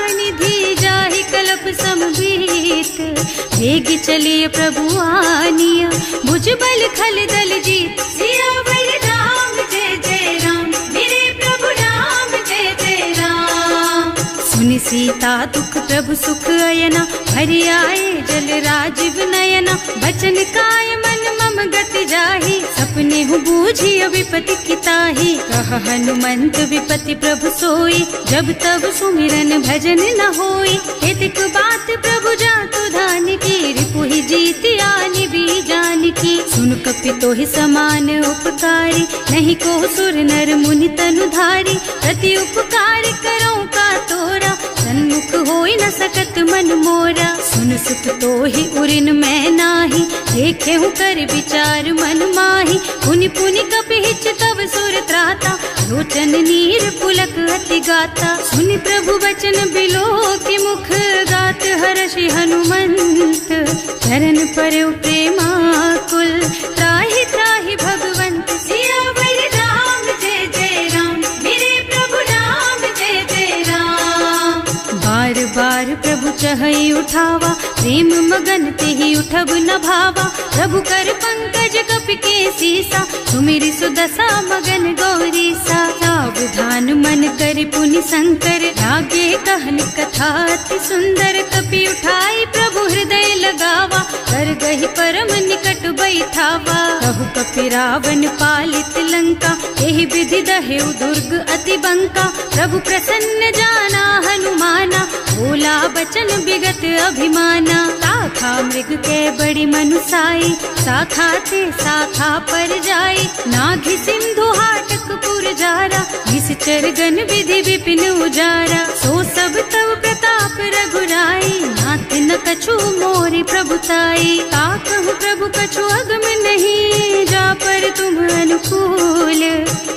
S1: निधि, जाहि कलप समबीत। वेग चलिए प्रभु आनिया, भुज बल खल दल जीत। सियावर राम जय जय राम, मेरे प्रभु राम जय जय राम। सुनि सीता दुख प्रभु सुख अयना, हरि आए जल राजीव नयना। बचन काय मन मम गति जाहि, सपने हु बूझिय विपति किताहि। कह हनुमंत विपति प्रभु सोई, जब तब सुमिरन भजन न होई। हेतिक बात प्रभु जातु धान की, रिपुहि जीति आनि भी जानकी। सुन कपि तोहि समान उपकारी, नहीं को सुर नर मुनि तनुधारी। प्रति उपकार करो का तोरा, सन्मुख होई न सकत मन मोरा। सुन सुत तोहि उरिन मैं नाही, देखे हूँ कर विचार मन माही। पुनि पुनि कपि हिच तब सुर त्राता, लोचन नीर पुलक अति गाता। सुनि प्रभु वचन बिलो के मुख, गात हर्षि हनुमंत। चरण परउ प्रेमाकुल, त्राहि त्राहि भगवंत। सियावर राम जय जय राम, मेरे प्रभु राम जय जय राम। बार बार प्रभु चहई उठावा, प्रेम मगन तेहि उठब न भावा। प्रभु कर पंकज कपि के सीसा, सुमिरि सुदशा मगन गौरीसा। सावधान मन करि पुनि शंकर, लागे कहन कथा अति सुंदर। कपि उठाई प्रभु हृदय लगावा, कर गहि परम निकट बैठावा। कहु कपि रावण पालित लंका, एहि विधि दहेउ दुर्ग अति बंका। प्रभु प्रसन्न जाना हनुमाना, बोला बचन विगत अभिमाना। शाखा मृग के बड़ी मनुसाई, शाखा ते शाखा पर जाई। नाघि सिंधु हाटक पुर जारा, निश्चर गण विधि विपिन उजारा। सो सब तव प्रताप रघुराई, नाथ न कछु मोरि प्रभुताई। ताकहु प्रभु कछु अगम नहीं, जा पर तुम अनुकूल।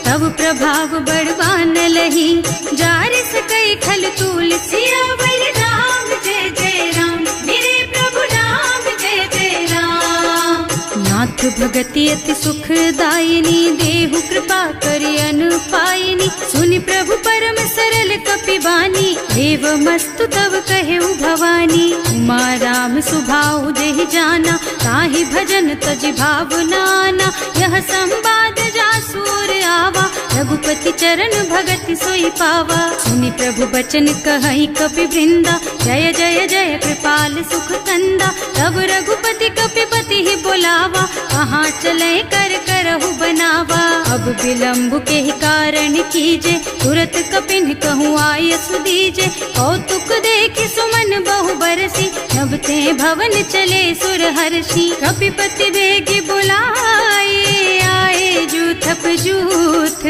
S1: तब प्रभाव बड़वान लही, जार सकई खल तूल। सियावर राम जय जय राम, मेरे प्रभु राम जय जय राम। नाथ भगति अति सुखदायिनी, देहु कृपा करि अनुपायिनी। सुनि प्रभु परम सरल कपि बानी, देव मस्तु तव कहेउ भवानी। उमा राम सुभाउ जेहि जाना, ताहि भजन तजि भावनाना। यह संवाद जासु और आवा, रघुपति चरण भगति सोई पावा। सुनि प्रभु बचन कहई कपि वृंदा, जय जय जय कृपाल सुख कंदा। तब रघुपति कपिपति ही बोलावा, कहाँ चले कर करहु बनावा। अब विलम्ब के ही कारण कीजे, तुरत कपिन कहूँ आय सुदीजे। कौतुक देखि सुमन बहु बरसी, नभ ते भवन चले सुर हर्षि। कपिपति बेगी बुलाए, आए जूथ मंडप जूथ,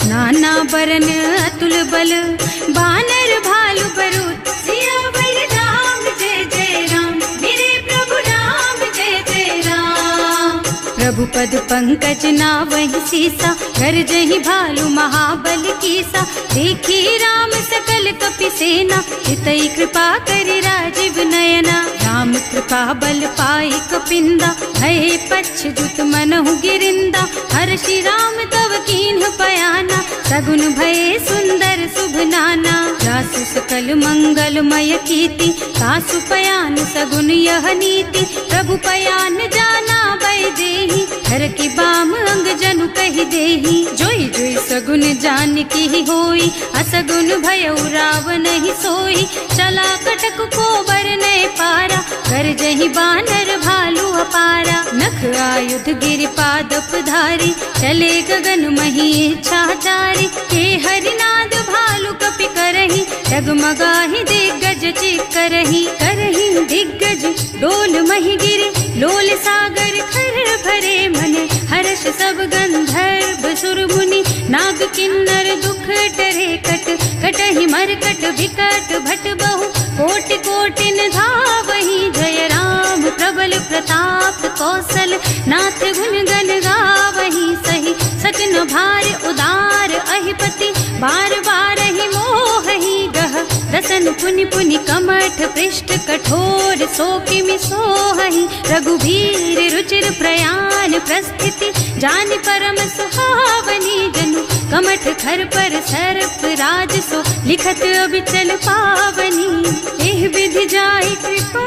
S1: नाना बरन अतुल बल, बानर भालु बरूद। सियावर राम जय जय राम, मेरे प्रभु राम जय जय राम। प्रभु पद पंकज नावहि सीसा, गरजहि भालु महाबल कीसा। देखी राम सकल कपि सेना, हितई कृपा करि राजीव नयना। राम कृपा बल पाई कपिंदा, भये पच्छजुत मनहु गिरिंदा। हर्षि राम तव कीन्ह पयाना, सगुन भये सुंदर शुभ नाना। जासु सकल मंगलमय कीर्ति, तासु पयान सगुन यह नीति। प्रभु पयान जाना बै देहि, हर की बाम अंग जनु कहि देहि। जोई जोई सगुन जान की होई, असगुन भयउ रावण ही सोई। चला कटक को बरनय पारा, गरजहि बानर भालु अपारा। नख आयुध गिरिपादप धारी, चले गगन मही इच्छाचारी। के हरिनाद भालु कपि करहि, डगमगाहि दिग्गज चित करहि। करहि दिग्गज डोल मही गिरे, लोल सागर खर भरे मने। हर्ष सब गंधर्व सुर मुनि, नाग किन्नर दुख डरे कट। कटहि मरकट विकट भट बहु, कोटि कोटिन धावहि। जय राम प्रबल प्रताप कौशल, नाथ गुण गण गावहि सही। सचन भार उदार अहिपति, बार बार ही मोहि गह। दसन पुनि पुनि कमठ पृष्ठ, कठोर सो किमि सोहहि। रघुवीर रुचिर प्रयाण प्रस्थिति, जानि परम सुहावनी जनु। कमठ खर पर सर्प राज सो, लिखत अबिचल पावनी। एह विधि जाय कृपा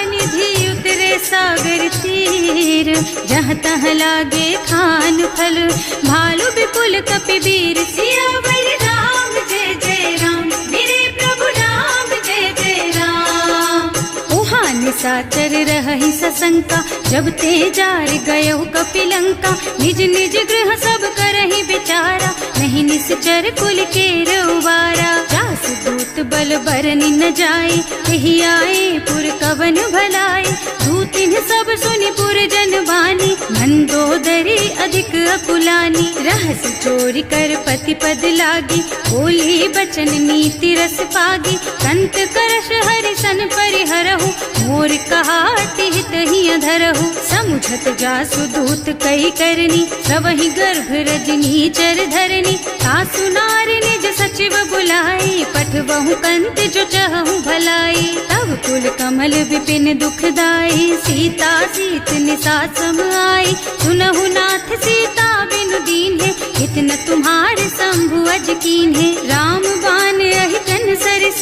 S1: निधि, उतरे सागर तीर। जहाँ तहाँ लागे खान फल, भालु विपुल कपि वीर। सियावर राम जय जय राम, मेरे प्रभु राम जय जय राम। उहाँ निशाचर रहहि सशंका, जब ते जार गयहु कपिलंका। निज निज गृह सब करहि विचारा, नहीं निश्चर कुल के रउबारा। जासु दूत बल बरनि न जाय, एहि आए पुर कवन भलाए। दूतिन सब सुनि पुर जन बानी, मंदोदरी अधिक अकुलानी। रहस चोरी कर पति पद लागी, बोली बचन नीति रस पागी। कंत करश हरिसन परिहरहु, मोर कहाति हित ही अधरहु। समुझत जासु दूत कही करनी, सबहि गर्भ रजनी चर धरनी। सासु नार निज सचिव बुलाई, पठबहु कंत जो चहु भलाई। तब कुल कमल विपिन दुखदाई, सीता सीत निसा सम आई। सुनहु नाथ सीता बिनु दीन्हे, इतना तुम्हार शंभु अज कीन्हे। राम बान अहितन सरिस,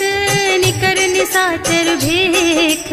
S1: निकर निसाचर भेख।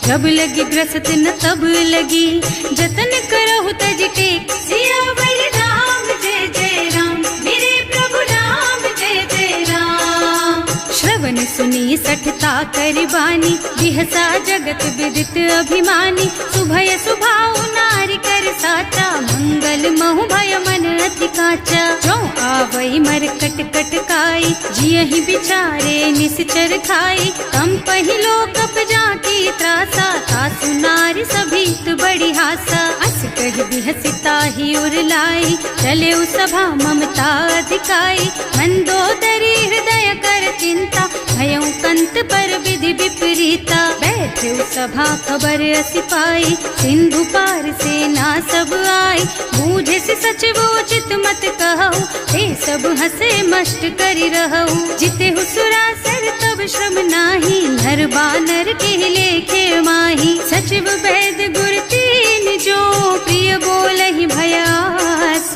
S1: जब लगी ग्रसत न तब लगी, जतन करहु तज टेक। सियावर राम जय जय राम, मेरे प्रभु राम जय जय राम। श्रवण सुनी सठता करि बानी, बिहसा जगत विदित अभिमानी। सुभय सुभाउ नारी कर साचा, मंगल महु भय मन अति काचा। जो आवई मरकट कटकाई, जियहि बिचारे निश्चर खाई। कम पहिलो कप जाकी त्रासा, तासु नारी सभीत बड़ी हासा। अस कहि बिहसिता ही उरलाई, चले सभा ममता अधिकाई। मंदोदरी हृदय कर चिंता, भयउ कंत पर विधि विपरीता। बैठे सभा खबर असी पाई, सिंधु पार सेना सब आई। बूझे से सचिव उचित मत कहु, हे सब हसे मष्ट करि रहु। जिते हुसुरासर तब श्रम नाही, नर बानर के लेखे माही। सचिव वैद गुर तीन जो, प्रिय बोलहि भयास।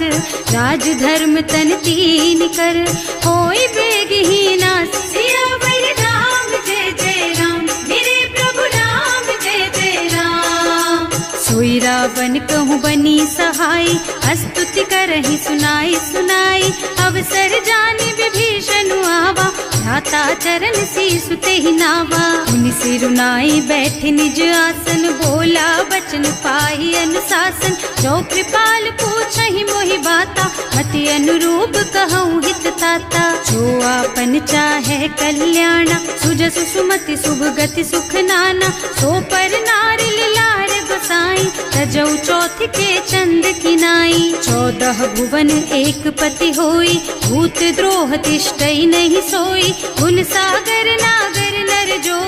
S1: राज धर्म तन तीन कर, होई बेगहि नास। सियावर राम जय जय राम, मेरे प्रभु राम जय जय राम। सोई रावण कहूँ बनी सहाय, स्तुति करहि सुनाई सुनाई। अवसर जानि विभीषण आवा, भ्राता चरण शीसु तेहि नावा। मुनि सिरुनाई बैठ निज आसन, बोला बचन पाहि अनुशासन। जो कृपाल पूछहि मोहि बाता, मति अनुरूप कहूँ हित ताता। जो आपन चाहे कल्याणा, सुजसु सुमति शुभ गति सुख नाना। सो पर नारि लार गोसाई, बनाई, तजौ चौथ के चंद किनाई। 14 भुवन एक पति होई, भूत द्रोह तिष्ठई नहीं सोई। गुण सागर नागर नर जो,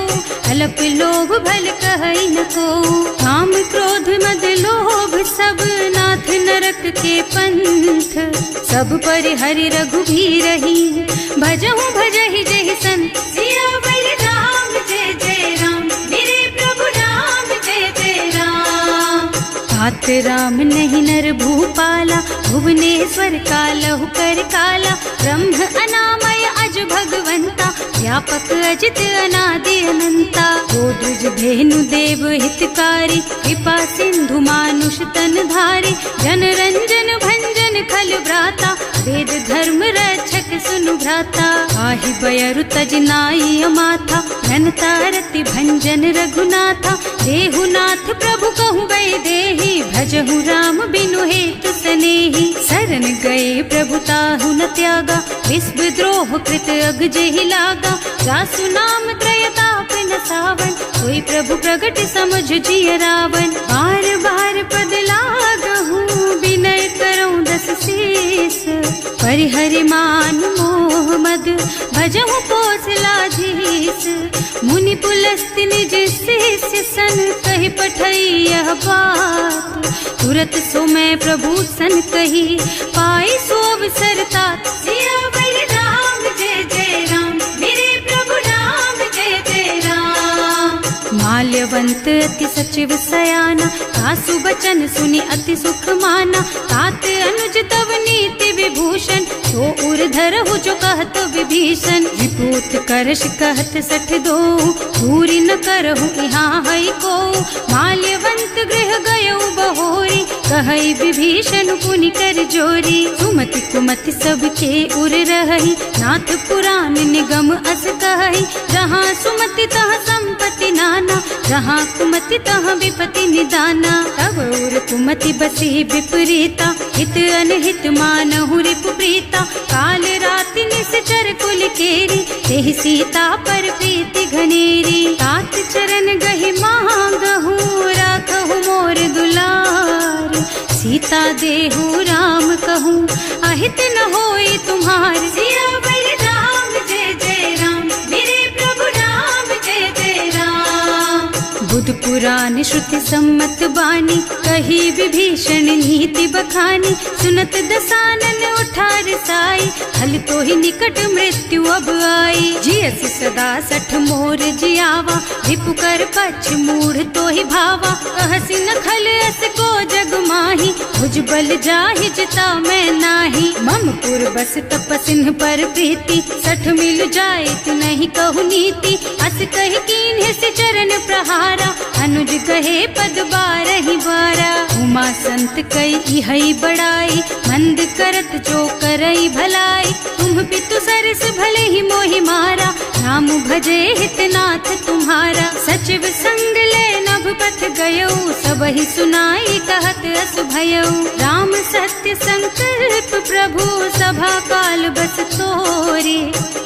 S1: अल्प लोभ भल कहई न को। काम क्रोध मद लोभ सब, नाथ नरक के पंथ। सब पर हरि रघुबीरहि, भजहु भजहि जेहि संत। सिया बलराम जय जय राम, मेरे प्रभु राम जय जय राम। तात राम नहीं नर भूपाला, भुवनेश्वर कालहु कर काला। ब्रह्म अनामय अज भगवंता, व्यापक अजित अनादि अनंता। गोदृज धेनु देव हितकारी, कृपा सिंधु मानुष तन धारी। जन रंजन भंजन खल भ्राता, वेद धर्म रक्षक सुनु भ्राता। आहि बयरु तज नाई अमाथा, घनता रति भंजन रघुनाथा। देहुनाथ प्रभु कहु गए देहि, भजहु राम बिनु हेतु सनेहि। शरण गए प्रभु ताहु न त्यागा, विश्व द्रोह कृत अग जेहि लागा। जासु नाम त्रयताप न सावन, कोई प्रभु प्रगट समुझ जिय रावण। बार बार पद लागहु, विनय करऊं दस शीस। परिहरि मान मोह मद, भजहु कौशलाधीश। मुनि पुलस्त निज शिष्य सन, कहि पठई यह बात। तुरत सो मैं प्रभु सन कही, पाई सो अवसर तात। सिया बलराम जय जय राम, मेरे प्रभु राम जय जय राम। माल्यवंत अति सचिव सयाना, सासु बचन सुनि अति सुख माना। तात अनुज तव नीति विभूषण, सो उर धरहु जो कहत विभीषण। विपूत करश कहत सठ दो, पूरी न करहु यहाँ हई को। माल्यवंत गृह गयौ बहोरी, कहई विभीषण पुनि कर जोरी। सुमति कुमति सबके उर रहई, नाथ पुराण निगम अस कहई। जहाँ सुमति तहाँ संपत्ति नाना, जहाँ कुमति तहाँ विपत्ति निदाना। तब उर कुमति बसी विपरीता, हित अनहित मानहु रिपु प्रीता। काल राति निश्चर कुल केरी, तेहि सीता पर प्रीति घनेरी। तात चरण गहि मांगहु, राखहु मोर दुलार। सीता देहु राम कहूँ, अहित न होई तुम्हार। सिया बलराम जय जय राम, मेरे प्रभु राम जय जय राम। बुध पुराण श्रुति सम्मत बानी, कही विभीषण नीति बखानी। सुनत दसानन उठा रसाई, हल तो ही निकट मृत्यु अब आई। जियसि सदा सठ मोर जियावा, रिपु कर पक्ष मूढ़ तो ही भावा। कहसि न खल अस को जग माही, भुज बल जाहि जिता मैं नाही। मम पुर बस तपसिन्ह पर प्रीति, सठ मिल जाए तु नहीं कहु नीति। अस कहि कीन्ह से चरण प्रहारा, अनुज कहे पद बारहि बारा। उमा संत कई इहई बड़ाई, मंद करत जो करई भलाई। तुम पितु सरस भले ही मोहि मारा, राम भजे हितनाथ तुम्हारा। सचिव संग ले नभ पथ गयो, सबहि सुनाई कहत अस भयो। राम सत्य संकल्प प्रभु, सभा काल बस तोरे।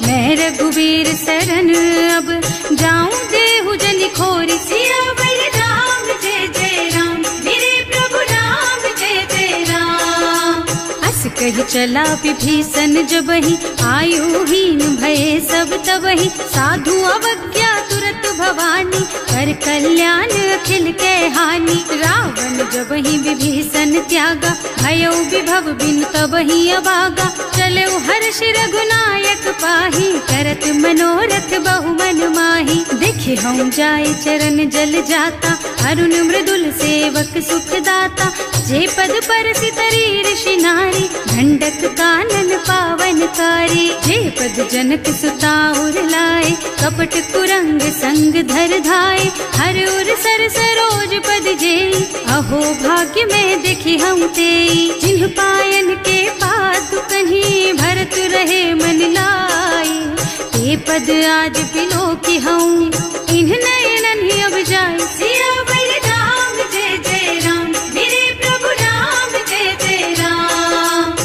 S1: मैं रघुवीर शरण अब, जाऊं देहु जनि खोरी। सिया बलराम जय जय राम, मेरे प्रभु राम जय जय राम। अस कहि चला विभीषण जबहि, आयुहीन भये सब तबहि। साधु अवज्ञा तुरत भवानी, कर कल्याण अखिल के हानि। रावण जबहि विभीषण त्यागा, भयो विभव बिनु तबहि अभागा। चलो हर्ष रघुनायक पाहि, करत मनोरथ बहु मन माहि। देखे हम जाय चरण जल जाता, अरुण मृदुल सेवक सुख दाता। जे पद परसि तरी ऋषि नारी, ढंडक कानन पावन कारी। जे पद जनक सुता उर लाए, कपट कुरंग संग धर धाय। हर उर सर सरोज पद जेई, अहो भाग्य में देखी हम तेई। जिन्ह पायन के पादु कन्ही, भरत रहे मन लाई। ते पद आज बिलो की हूँ, इन्ह नयनन ही अब जाए। सिया बलराम जय जय राम, मेरे प्रभु राम जय जय राम।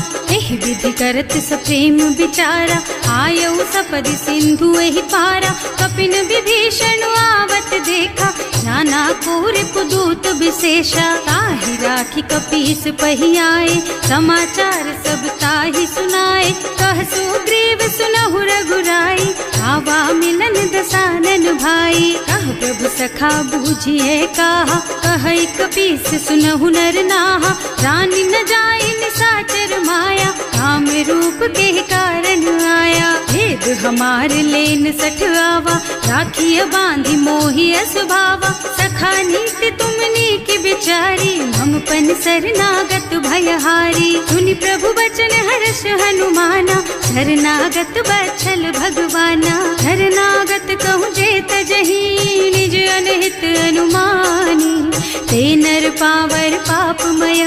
S1: विधि करत सप्रेम विचारा, आयऊ सपदि सिंधु एहि पारा। कपिन विभीषण आवत देखा, नाना कोर पुदूत विशेषा। ताहि राखी कपीस पहियाए, समाचार सब ताहि सुनाए। कह सुग्रीव सुनहु रघुराई, आवा मिलन दसानन भाई। कह प्रभु सखा बूझिए कहा, कहै कपीस सुनहु नर नाहा। रानी न जाए निशाचर माया, काम रूप के कारण आया। भेद हमार लेन सठ आवा, राखिय बांधी मोहि स्वभावा। सखा नीति तुमनी की बिचारी, हम पन शरणागत भयहारी। सुनि प्रभु बचन हर्ष हनुमाना, शरणागत बछल भगवाना। शरणागत कहूँ जेत जही, निज अनहित अनुमानी। ते नर पावर पापमय,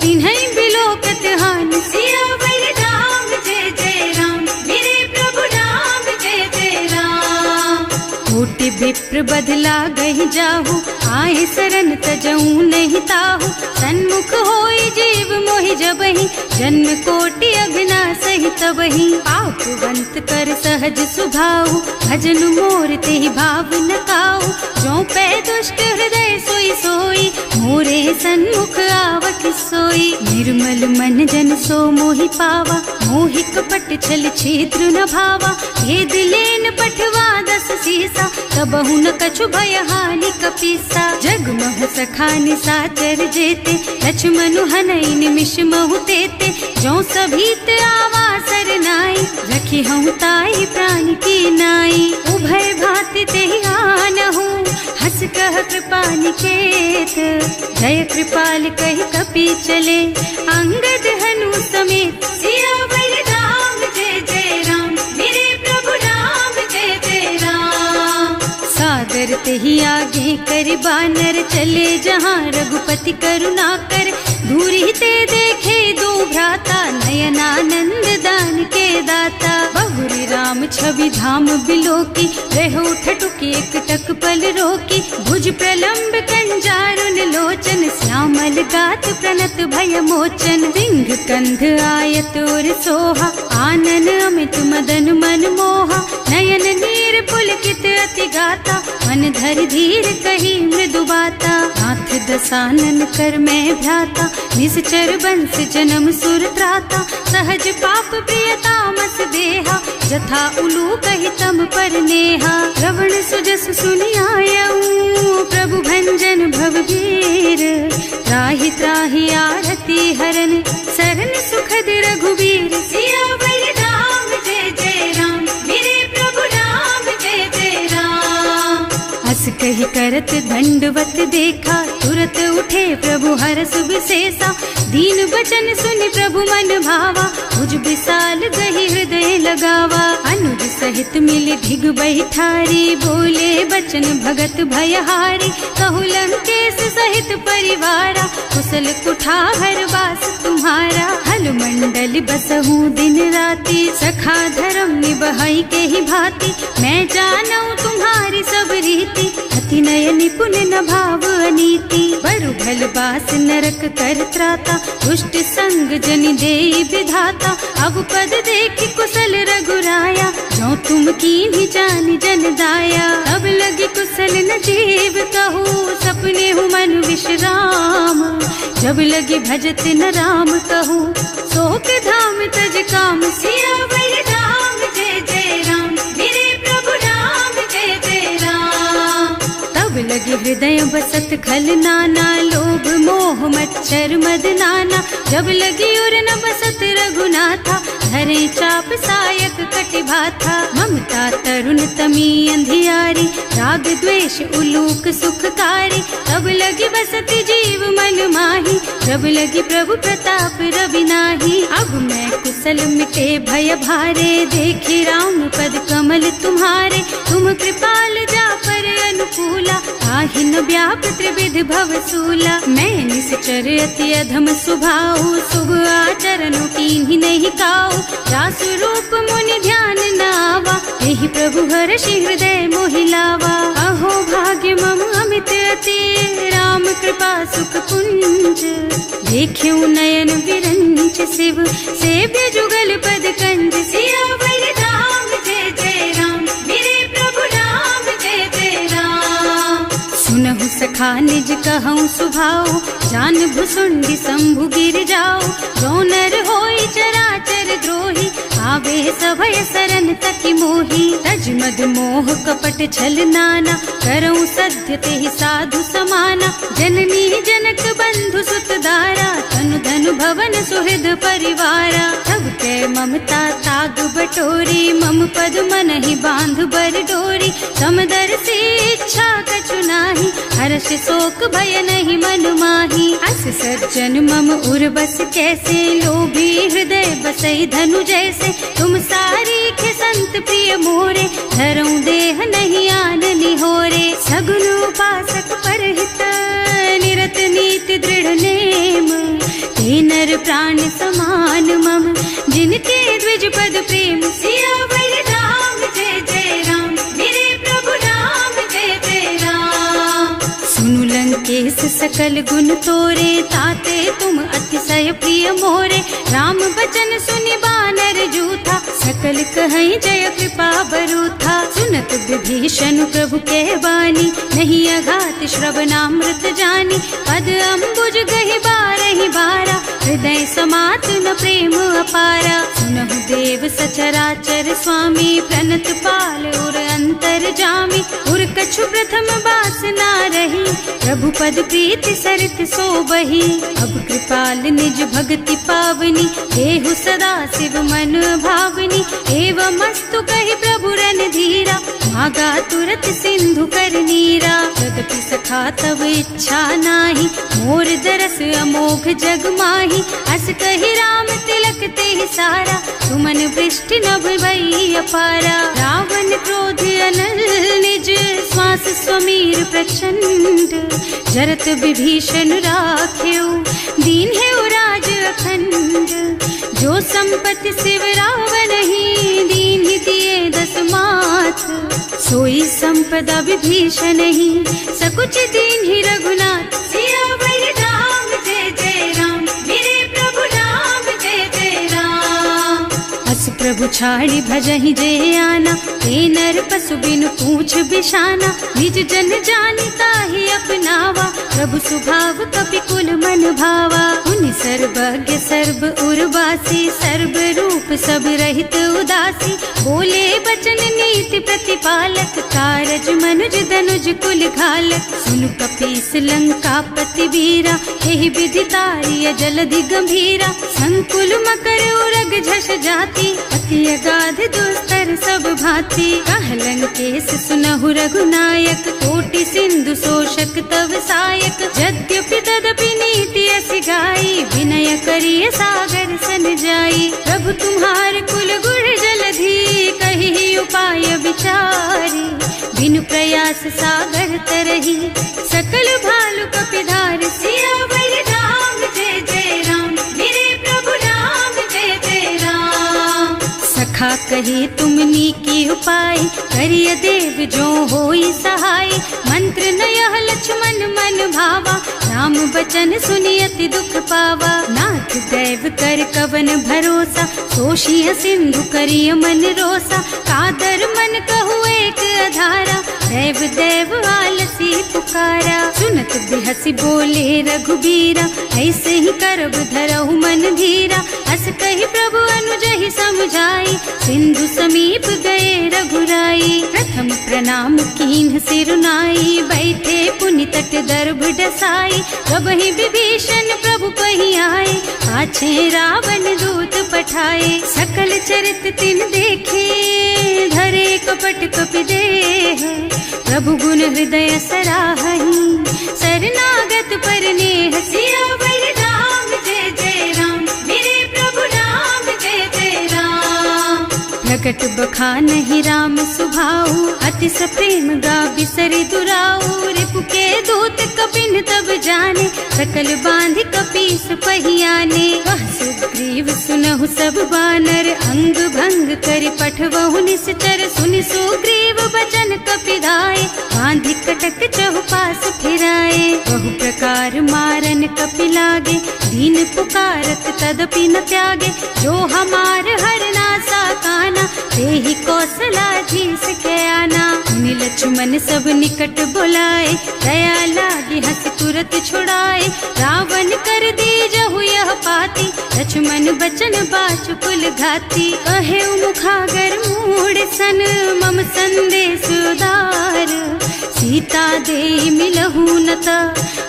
S1: तिन्है बिलोकत हानि। सियावर राम जय जय राम, मेरे प्रभु राम जय जय राम। कोटि विप्र बदला गहि जाहु, आए शरण तजऊ नहीं ताहु। सन्मुख होई जीव मोहि जबहि, जन्म कोटि अघ्ना सहि तबहि। पापवंत कर सहज सुभाऊ, भजन मोर तेहि भाव न काऊ। जो पै दुष्ट हृदय सोई सोई, मोरे सन्मुख आवत सोई। निर्मल मन जन सो मोहि पावा, मोहि कपट छल छिद्र न भावा। भेद लेन पठवा दस सीसा, तबहु न कछु भय हानि कपीसा। जग महु सखा निशाचर जेते, लक्ष्मण हनई निमिष महु तेते। जो सभीत आवा सरनाई, रखी हूँ ताई प्राण की नाई। उभय भांति तेहि आनहु, हस कह कृपा निकेत। जय कृपाल कहि कपि चले, अंगद हनु समेत। सियावर राम जय जय राम, मेरे प्रभु राम जय जय राम। सादर तेहि आगे कर बानर, चले जहाँ रघुपति करुणा कर। दूरी ते देखे दो भ्राता, नयनानंद दान के दाता। बहुरी राम छवि धाम बिलोकी, रहो ठटुकी एकटक पल रोकी। भुज प्रलंब कंजारुन लोचन, श्यामल गात प्रणत भय मोचन। सिंह कंध आयत और सोहा, आनन अमित मदन मन मोहा। नयन नीर पुलकित अति गाता, मन धर धीर कही मृदु बाता। नाथ दसानन कर मैं भ्राता, निश्चर बंस जन्म सुर त्राता। सहज पाप प्रिय तामस देहा, जथा उलू कहि तम पर नेहा। श्रवण सुजस सुनि आयऊ, प्रभु भंजन भवभीर। त्राहि त्राहि आरती हरन, सरन सुखद रघुबीर। सियावर राम जय जय राम, मेरे प्रभु राम जय जय राम। हस कहि करत दंडवत देखा, तुरत उठे प्रभु हरष विशेषा। दीन बचन सुनि प्रभु मन भावा, भुज विशाल गहि हृदय लगावा। अनुज सहित मिलि धिग बैठारी, बोले बचन भगत भयहारी। कहु लंकेश सहित परिवारा, कुशल कुठार वास तुम्हारा। हल मंडल बसहु दिन राति, सखा धर्म निबहै के ही भांति। मैं जानऊ तुम्हारी सब रीति, अति नय निपुण न भाव अनीति। बरु भल बास नरक कर त्राता, दुष्ट संग जनि देई विधाता। अब पद देखि कुशल रघुराया, जो तुम कीन्ही जानि जन दाया। अब लगी कुशल न जीव कहू, सपने हूँ मन विश्राम। जब लगी भजत न राम कहू, शोक धाम तज काम। सियावर राम जय जय राम, मेरे प्रभु राम जय जय राम। तब लगे हृदय बसत खल नाना, लोभ मोह मच्छर मद नाना। जब लगी उर न बसत रघुनाथा, धरे चाप सायक कटिभाथा। ममता तरुण तमी अंधियारी, राग द्वेष उलूक सुखकारी। तब लगी बसती जीव मन माही, जब लगी प्रभु प्रताप रवि नाही। अब मैं कुशल मिटे भय भारे, देखी राम पद कमल तुम्हारे। तुम कृपाल जा पर अनु व्याकुला, आहि न व्याप त्रिविध भव सूला। मैं निश्चर अति अधम स्वभाव, शुभ आचरण कीन्ही नहीं काऊ। रास रूप मुनि ध्यान न आवा, एहि प्रभु हर्षि हृदय मोहि लावा। अहो भाग्य मम अमित अति, राम कृपा सुख पुंज। देख्यऊ नयन विरंच शिव, सेव्य जुगल पद कंज। सियावर राम जय जय राम, मेरे प्रभु राम जय जय राम। सुनहु सखा निज कहऊँ सुभाऊ, जान भुसुंडी शंभु गिर जाओ। गौनर होई चराचर द्रोही, आवे सभय सरन तकी मोही। तज मद मोह कपट छल नाना, करऊँ सत्य तेहि साधु समाना। जननी जनक बंधु सुत दारा, तनु धनु भवन सुहृद परिवारा। तब कै ममता ताग बटोरी, मम पद मनहि बांध बर डोरी। समदर से इच्छा कछु नाही, हर्ष शोक भय नहीं मन माही। अस सज्जन मम उर बस कैसे, लोभी हृदय बसई धनु जैसे। तुम सारीख संत प्रिय मोरे, धरऊं देह नहीं आन निहोरे। सगुन उपासक परहित, निरत नीति दृढ़ नेम। ते नर प्राण समान मम, जिनके द्विज पद प्रेम। सियावर राम जय जय राम, मेरे प्रभु राम जय जय राम। सुनु लंकेश सकल गुण तोरे, ताते तुम अतिशय प्रिय मोरे। राम बचन सुनि बानर जूथा, सकल कहई जय कृपा बरूथा। सुनत विभीषण प्रभु कह बानी, नहीं अघात श्रवणामृत जानी। पद अम्बुज गहि बारहि बारा, हृदय समात न प्रेम अपारा। सुनहु देव सचराचर स्वामी, प्रणत पाल उर अंतर जामी। उर कछु प्रथम बासना रही, प्रभु पद प्रीति सरित सोबही। अब कृपाल निज भक्ति पावनी, देहु सदा शिव मन भावनी। एवं मस्तु कहि प्रभु रन धीरा, मागा तुरत सिंधु कर नीरा। यद्यपि सखा तब इच्छा नाही, मोर दरस अमोघ जग माही। अस कहि राम तिलक तेहि सारा, सुमन वृष्टि नभ भई अपारा। रावण क्रोध अनल निज, श्वास स्वमीर प्रचंड। जरत विभीषण राख्यो, दीन है राज अखंड। जो संपत्ति शिव रावण ही, दीन ही दिए दस माथ। सोई संपदा विभीषण ही, सकुच दीन ही रघुनाथ। सियावर राम जय जय राम, मेरे प्रभु राम जय जय राम। अस प्रभु छाड़ी भजहि जे आना, ते नर पशु बिनु पूछ बिशाना। निज जन जानि ताहि अपनावा, प्रभु स्वभाव कपि कुल मन भावा। उनि सर्वज्ञ सर्व उर्वासी, सर्व रूप सब रहित उदासी। बोले बचन नीति प्रतिपालक, कारज मनुज धनुज कुल घालक। सुनु कपीस लंकापति वीरा, एहि विधि तारिय जलधि गंभीरा। संकुल मकर उरग झष जाति, अति अगाध दुस्तर सब भांति। कह लंकेश सुनहु रघुनायक, कोटि सिंधु शोषक तव सायक। यद्यपि तदपि नीति अस गाई, विनय करिय सागर सन जाई। प्रभु तुम्हार कुल गुण जलधि, कहि उपाय विचारी। बिनु प्रयास सागर तरही, सकल भालु कपिधार। सियावर राम जय जय राम, मेरे प्रभु राम जय जय राम। सखा कही तुमनी की उपाय, करिय देव जो होई सहाय। मंत्र न यह लक्ष्मण मन भावा, राम बचन सुनि अति दुख पावा। नाथ दैव कर कवन भरोसा, सोषिय सिंधु करिय मन रोसा। कादर मन कहु एक अधारा, दैव दैव आलसी पुकारा। सुनत बिहसी बोले रघुबीरा, ऐसे ही करब धरहु मन धीरा। अस कहि प्रभु अनुजहि समझाई, सिंधु समीप गए रघुराई। प्रथम प्रणाम कीन्ह सिरुनाई, बैठे पुनि तट दर्भ डसाई। कबहि विभीषण प्रभु पहि आए, पाछे रावण दूत पठाए। सकल चरित तिन देखे, धरे कपट कपि देह। प्रभु गुण हृदय सराहहि, शरणागत पर नेह। सियावर राम जय जय राम, मेरे प्रभु राम जय जय राम। प्रकट बखा देखा नहीं राम सुभाऊ, अति प्रेम गा बिसरि दुराऊ। रिपु के दूत कपिन तब जाने, सकल बांध कपीस पहियाने। वह सुग्रीव सुनहु सब बानर, अंग भंग कर पठवहु निश्चर। सुनि सुग्रीव बचन कपिधाय, बांधि कटक चहुपास फिराए। बहु प्रकार मारन कपि लागे, दीन पुकारत तदपि न त्यागे। जो हमार हरना सा काना, तेहि कौशलाधीश के आना। मुनि लक्ष्मण सब निकट बुलाए, दया लागी हंस तुरत छुड़ाए। रावण कर दीजहु यह पाती, लक्ष्मण बचन बाचु कुल घाती। कहे मुखागर मूढ़ सन, मम संदेश उदार। सीता दे मिलहु न त,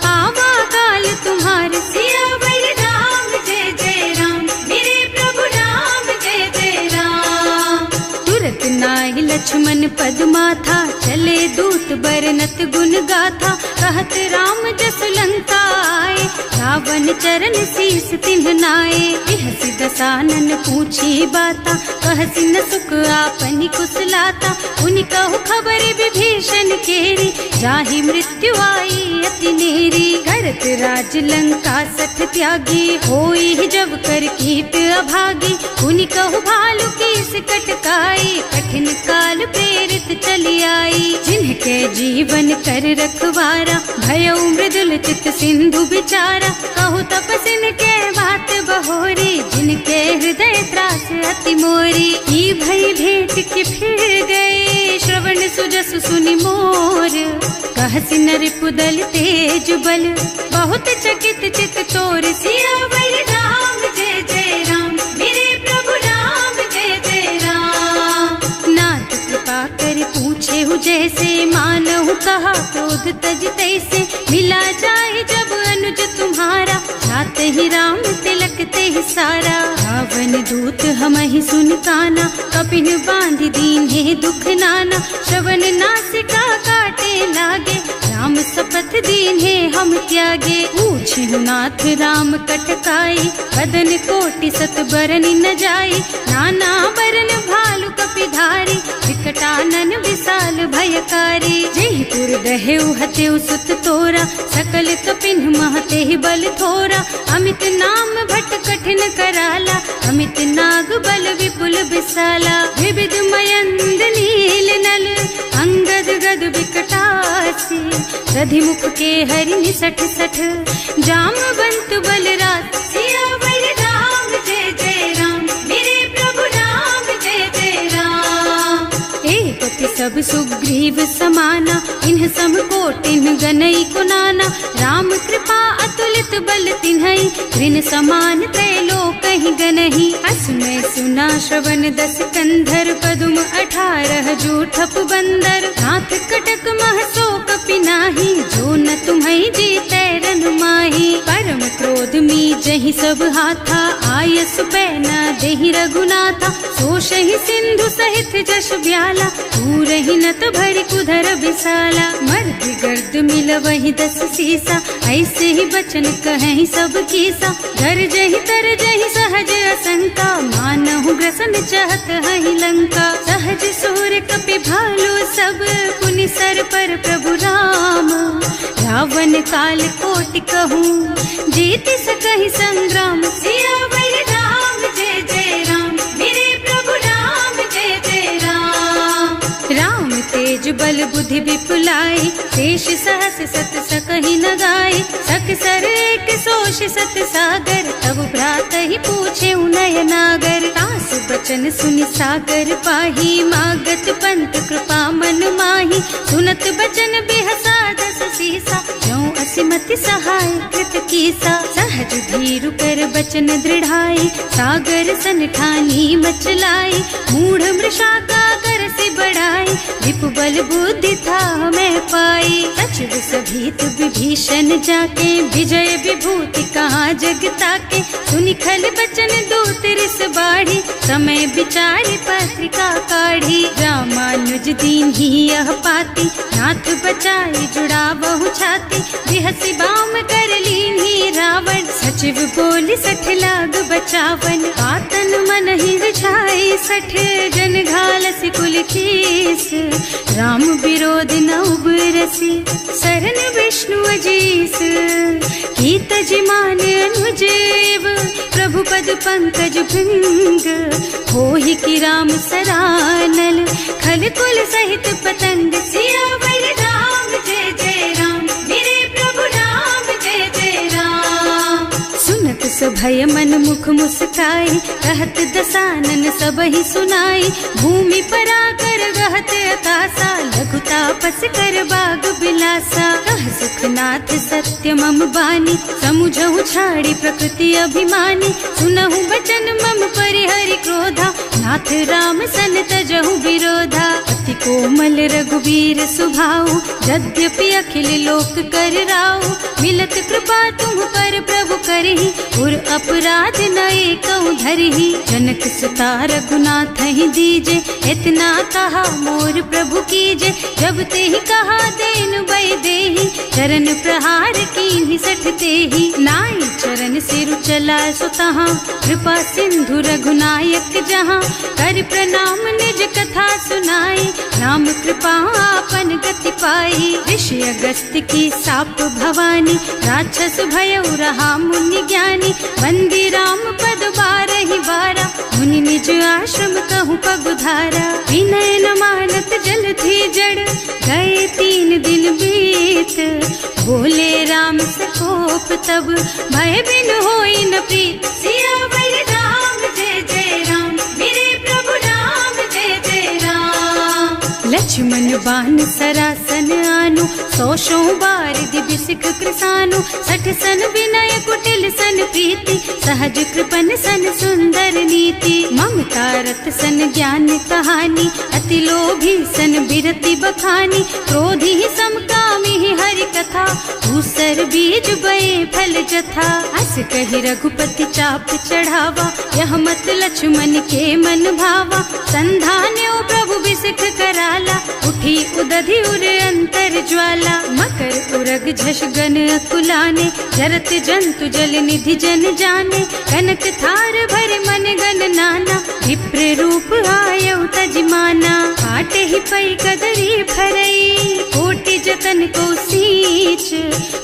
S1: आवा काल तुम्हार। सियावर राम जय जय राम, मेरे प्रभु राम जय जय राम। तुरत नाहि लक्ष्मण पद माथा, चले दूत बरनत गुण गाथा। कहत राम जसु लंका आए, रावण चरण शीस तिन्ह नाए। बिहसि दसानन पूछी बाता, कहसि न सुख आपनि कुशलाता। उनि कहु खबर विभीषण केरी, जाहि मृत्यु आई अति नेरी। करत राज लंका सठ त्यागी, होई जब कर कीट अभागी। उनि कहु भालु कीस कटकाई, कठिन काल प्रेरित चली आई। जिनके जीवन कर रखवारा, भयउ मृदुल चित सिंधु बिचारा। कहु तपसिन के बात बहोरी, जिनके हृदय त्रास अति मोरी। ई भई भेंट कि फिर गए, श्रवण सुजसु सुनि मोर। कहसि नरिपु दल तेज बल, बहुत चकित चित तोर। सियावर राम जय जय राम, मेरे प्रभु राम जय जय राम। नाथ कृपा कर पूछे हु जैसे, मानहु कहा क्रोध तज तैसे। मिला जाए जब अनुज तुम्हारा, जात ही राम तिलक ते सारा। रावण दूत हमहि सुन काना, कपिन बांध दीन है दुख नाना। श्रवण नासिका काटे लागे, राम शपथ दीन है हम त्यागे। पूछहु नाथ राम कटकाई, बदन कोटि सत बरन न जाई। नाना बरन भालु कपिधारी, विकटानन विशाल भयकारी। जयपुर दहेउ हतेउ सुत तोरा, सकल कपिन महते ही बल थोरा। अमित नाम भट कठिन कराला, अमित नाग बल विपुल विशाला। विविध मयंद नील नल, अंगद गद विकटासी। दधिमुख के हरि निसठ सठ, जामवंत बलराज। सियावर राम जय जय राम, मेरे प्रभु राम जय जय राम। एक पति सब सुग्रीव समाना, इन्ह सम कोटिन गनई को नाना। राम कृपा अतुलित बल तिन्हई, ऋण समान त्रैलोकहि गनहि। असमय सुना श्रवण दस कंधर, पदुम 18 जूठप बंदर। नाथ कटक महसो कपि नाही, जो न तुम्हई जीतै रन माही। परम क्रोध मी जहि सब हाथा, आयस पैना देहि रघुनाथा। सोषहि सिंधु सहित जश ब्याला, पूरहि नत भरि कुधर बिसाला। मर्द गर्द मिलवहि 10 सीसा, ऐसे ही बचन कहें सब कीसा। घर जहि तर जहि सहज असंका, मानहु ग्रसन चाहत हहि लंका। सहज सूर कपि भालु सब, पुनि सर पर प्रभु राम। रावण काल कोटि कहूँ, जीत सकहि संग्राम। सियावर राम जय जय राम, मेरे प्रभु राम जय जय राम। राम तेज बल बुद्धि विपुलाई, शेष सहस सत सकहि न गाय। सक सर एक सोष सत सागर, तब भ्रात ही पूछे उनय नागर। तास बचन सुनि सागर पाही, मागत पंत कृपा मन माही। सुनत बचन बिहसा 10 सीसा, ज्यों असिमति सहाय कृत कीसा। सहज धीरु कर बचन दृढ़ाई, सागर सन ठानी मचलाई। मूढ़ मृषा का कर से बढ़ाई, विपु बल बुद्धि था मैं पाई। सचिव सभीत विभीषण जाके, विजय विभूति कहाँ जगता के। सुनि खल बचन दूत रिस बाढ़ी, समय विचारी पत्रिका काढ़ी। रामानुज दीन ही यह पाती, नाथ बचाई जुड़ा बहु छाती, बिहसी बाम कर लीनी रावण। सचिव बोली 60 लाग बचावन, आतन मन ही रिझाई 60 जन घालसी कुल कीस। राम विरोध न उबरसी, शरण विष्णु अजीस। कीत जिमान अनुजेव, प्रभु पद पंकज भृंग। होहि की राम सरानल, खल कुल सहित पतंग। सियावर राम जय जय राम, मेरे प्रभु राम जय जय राम। सुनत सभय मन मुख मुस्काई, कहत दसानन सब ही सुनाई। भूमि परा कर गहत अकासा, लघु तापस कर बाग बिलासा। कह सुखनाथ सत्य मम बानी, समुझहु छाड़ी प्रकृति अभिमानी। सुनहु बचन मम परिहरि क्रोधा, नाथ राम सन तजहु विरोधा। अति कोमल रघुवीर सुभाऊ, यद्यपि अखिल लोक कर राऊ। मिलत कृपा तुम पर प्रभु करहि, उर अपराध न एकउ धरहि। जनक सुता रघुनाथ ही दीजे, इतना कहा मोर प्रभु कीजे। जब ते ही कहा देन बय देहि, चरण प्रहार कीन्हि 60 तेहि। नाई चरण सिरु चला सुतहाँ, कृपा सिंधु रघुनायक जहाँ। कर प्रणाम निज कथा सुनाई, राम कृपा आपन गति पाई। ऋषि अगस्त्य की साप भवानी, राक्षस भयउ रहा मुनि ज्ञानी। बंदी राम पद 12 बारा, मुनि निज आश्रम कहूँ पगुधारा। विनय न मानत जल थी जड़, गए 3 दिन बीत। बोले राम सकोप तब, भय बिन होई न प्रीत। सियावर राम जय जय राम, मेरे प्रभु राम जय जय राम। लक्ष्मण बान सरासन आनु, 100 बार दिव्य सिख कृसानु। 60 सन विनय कुटिल सन प्रीति, सहज कृपन सन सुंदर नीति। ममता रत सन ज्ञान कहानी, अति लोभी सन बिरति बखानी। क्रोधी समकामी हरि कथा, दूसर बीज बये फल जथा। अस कहि रघुपति चाप चढ़ावा, यह मत लक्ष्मण के मन भावा। संधान्यो प्रभु बिसिख कराला, उठी उदधि उर अंतर ज्वाला। मकर उरग झष गन अकुलाने, जरत जंतु जल निधि जन जाने। कनक थार भर मन गन नाना, विप्र रूप आयउ तजमाना। काटे ही पै कदरी भरई, कोटि जतन को सींच।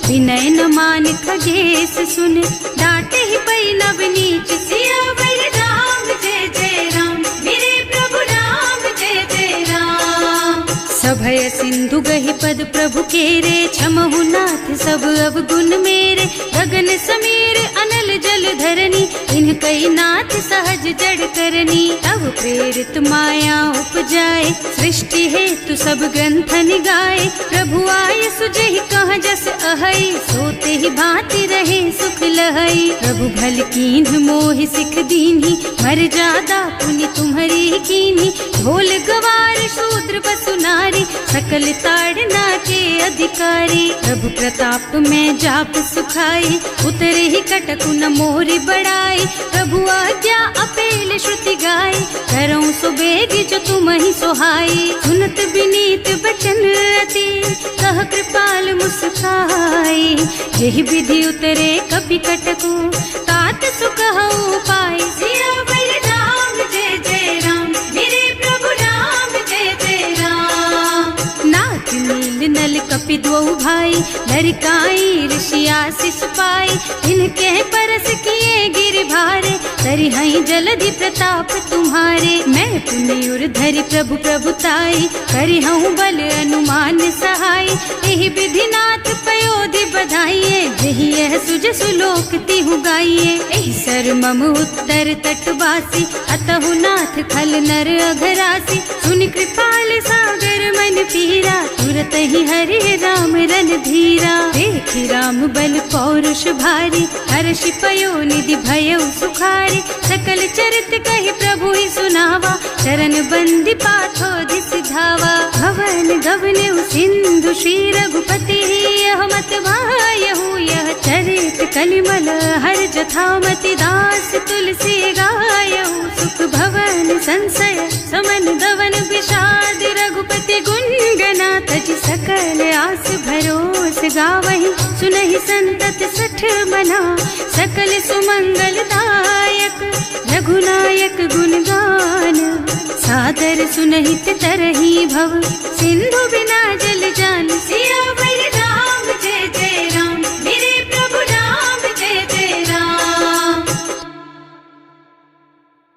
S1: विनय न मान खगेश सुन, डांटे ही पै नव नीच। सियावर राम जय जय राम, मेरे प्रभु राम जय जय राम। सभय सिंधु गहि पद प्रभु केरे, क्षमहु नाथ सब अवगुण मेरे। गगन समीर अनल जल धरनी, इन कई नाथ सहज जड़ करनी। तब प्रेरित माया उपजाए, सृष्टि हेतु सब ग्रंथन गाए। प्रभु आय सुजहि कह जस अहै, सोते ही भांति रहे सुख लहै। प्रभु भल कीन्ह मोहि सिख दीन्ही, मर जादा पुनि तुम्हरी कीन्ही। ढोल गवार शूद्र पशु नारी, सकल ताड़ना के अधिकारी। प्रभु प्रताप में जाप सुखाई, उतरे ही कटकु न मोरि बड़ाई। प्रभु आज्ञा अपेल श्रुति गाय, करऊं सुबेग जो तुम ही सोहाई। सुनत विनीत बचन अति, कह कृपाल मुस्काई। यही विधि उतरे कपि कटकु, तात सुकहु पाई। सियावर राम जय जय राम, मेरे प्रभु राम जय जय राम। नाथ नील नल कपि द्वौ भाई, लरिकाई ऋषि आशीष पाई। इनके परस किए गिर भारे, तरि हई जलधि प्रताप तुम्हारे। मैं पुनि उर धरि प्रभु प्रभुताई, करि हूँ बल अनुमान सहाय। एहि विधि नाथ पयोधि बधाइए, यही यह सुज सुलोक तिहु गाइए। एहि सर मम उत्तर तटवासी, अतहु नाथ खल नर अघरासी। सुनि कृपाल सागर मन पीरा, तुरत ही हरे राम रन धीरा। देखि राम बल पौरुष भारी, हर्षि पयो निधि भयउ सुखारी। सकल चरित कहि प्रभु ही सुनावा, चरण बंदी पाथो सिधावा। भवन गवनेउ सिंधु श्री रघुपति, यह मत वायहु यह चरित कलिमल हर जथामति। दास तुलसी गायहु, सुख भवन संशय समन गवन विषाद। रघुपति गुण गना तज सकल गावहि सुनहि संतत सठ मना। सकल सुमंगलदायक रघुनायक गुणगान। सादर सुनहित तरहि भव सिंधु बिना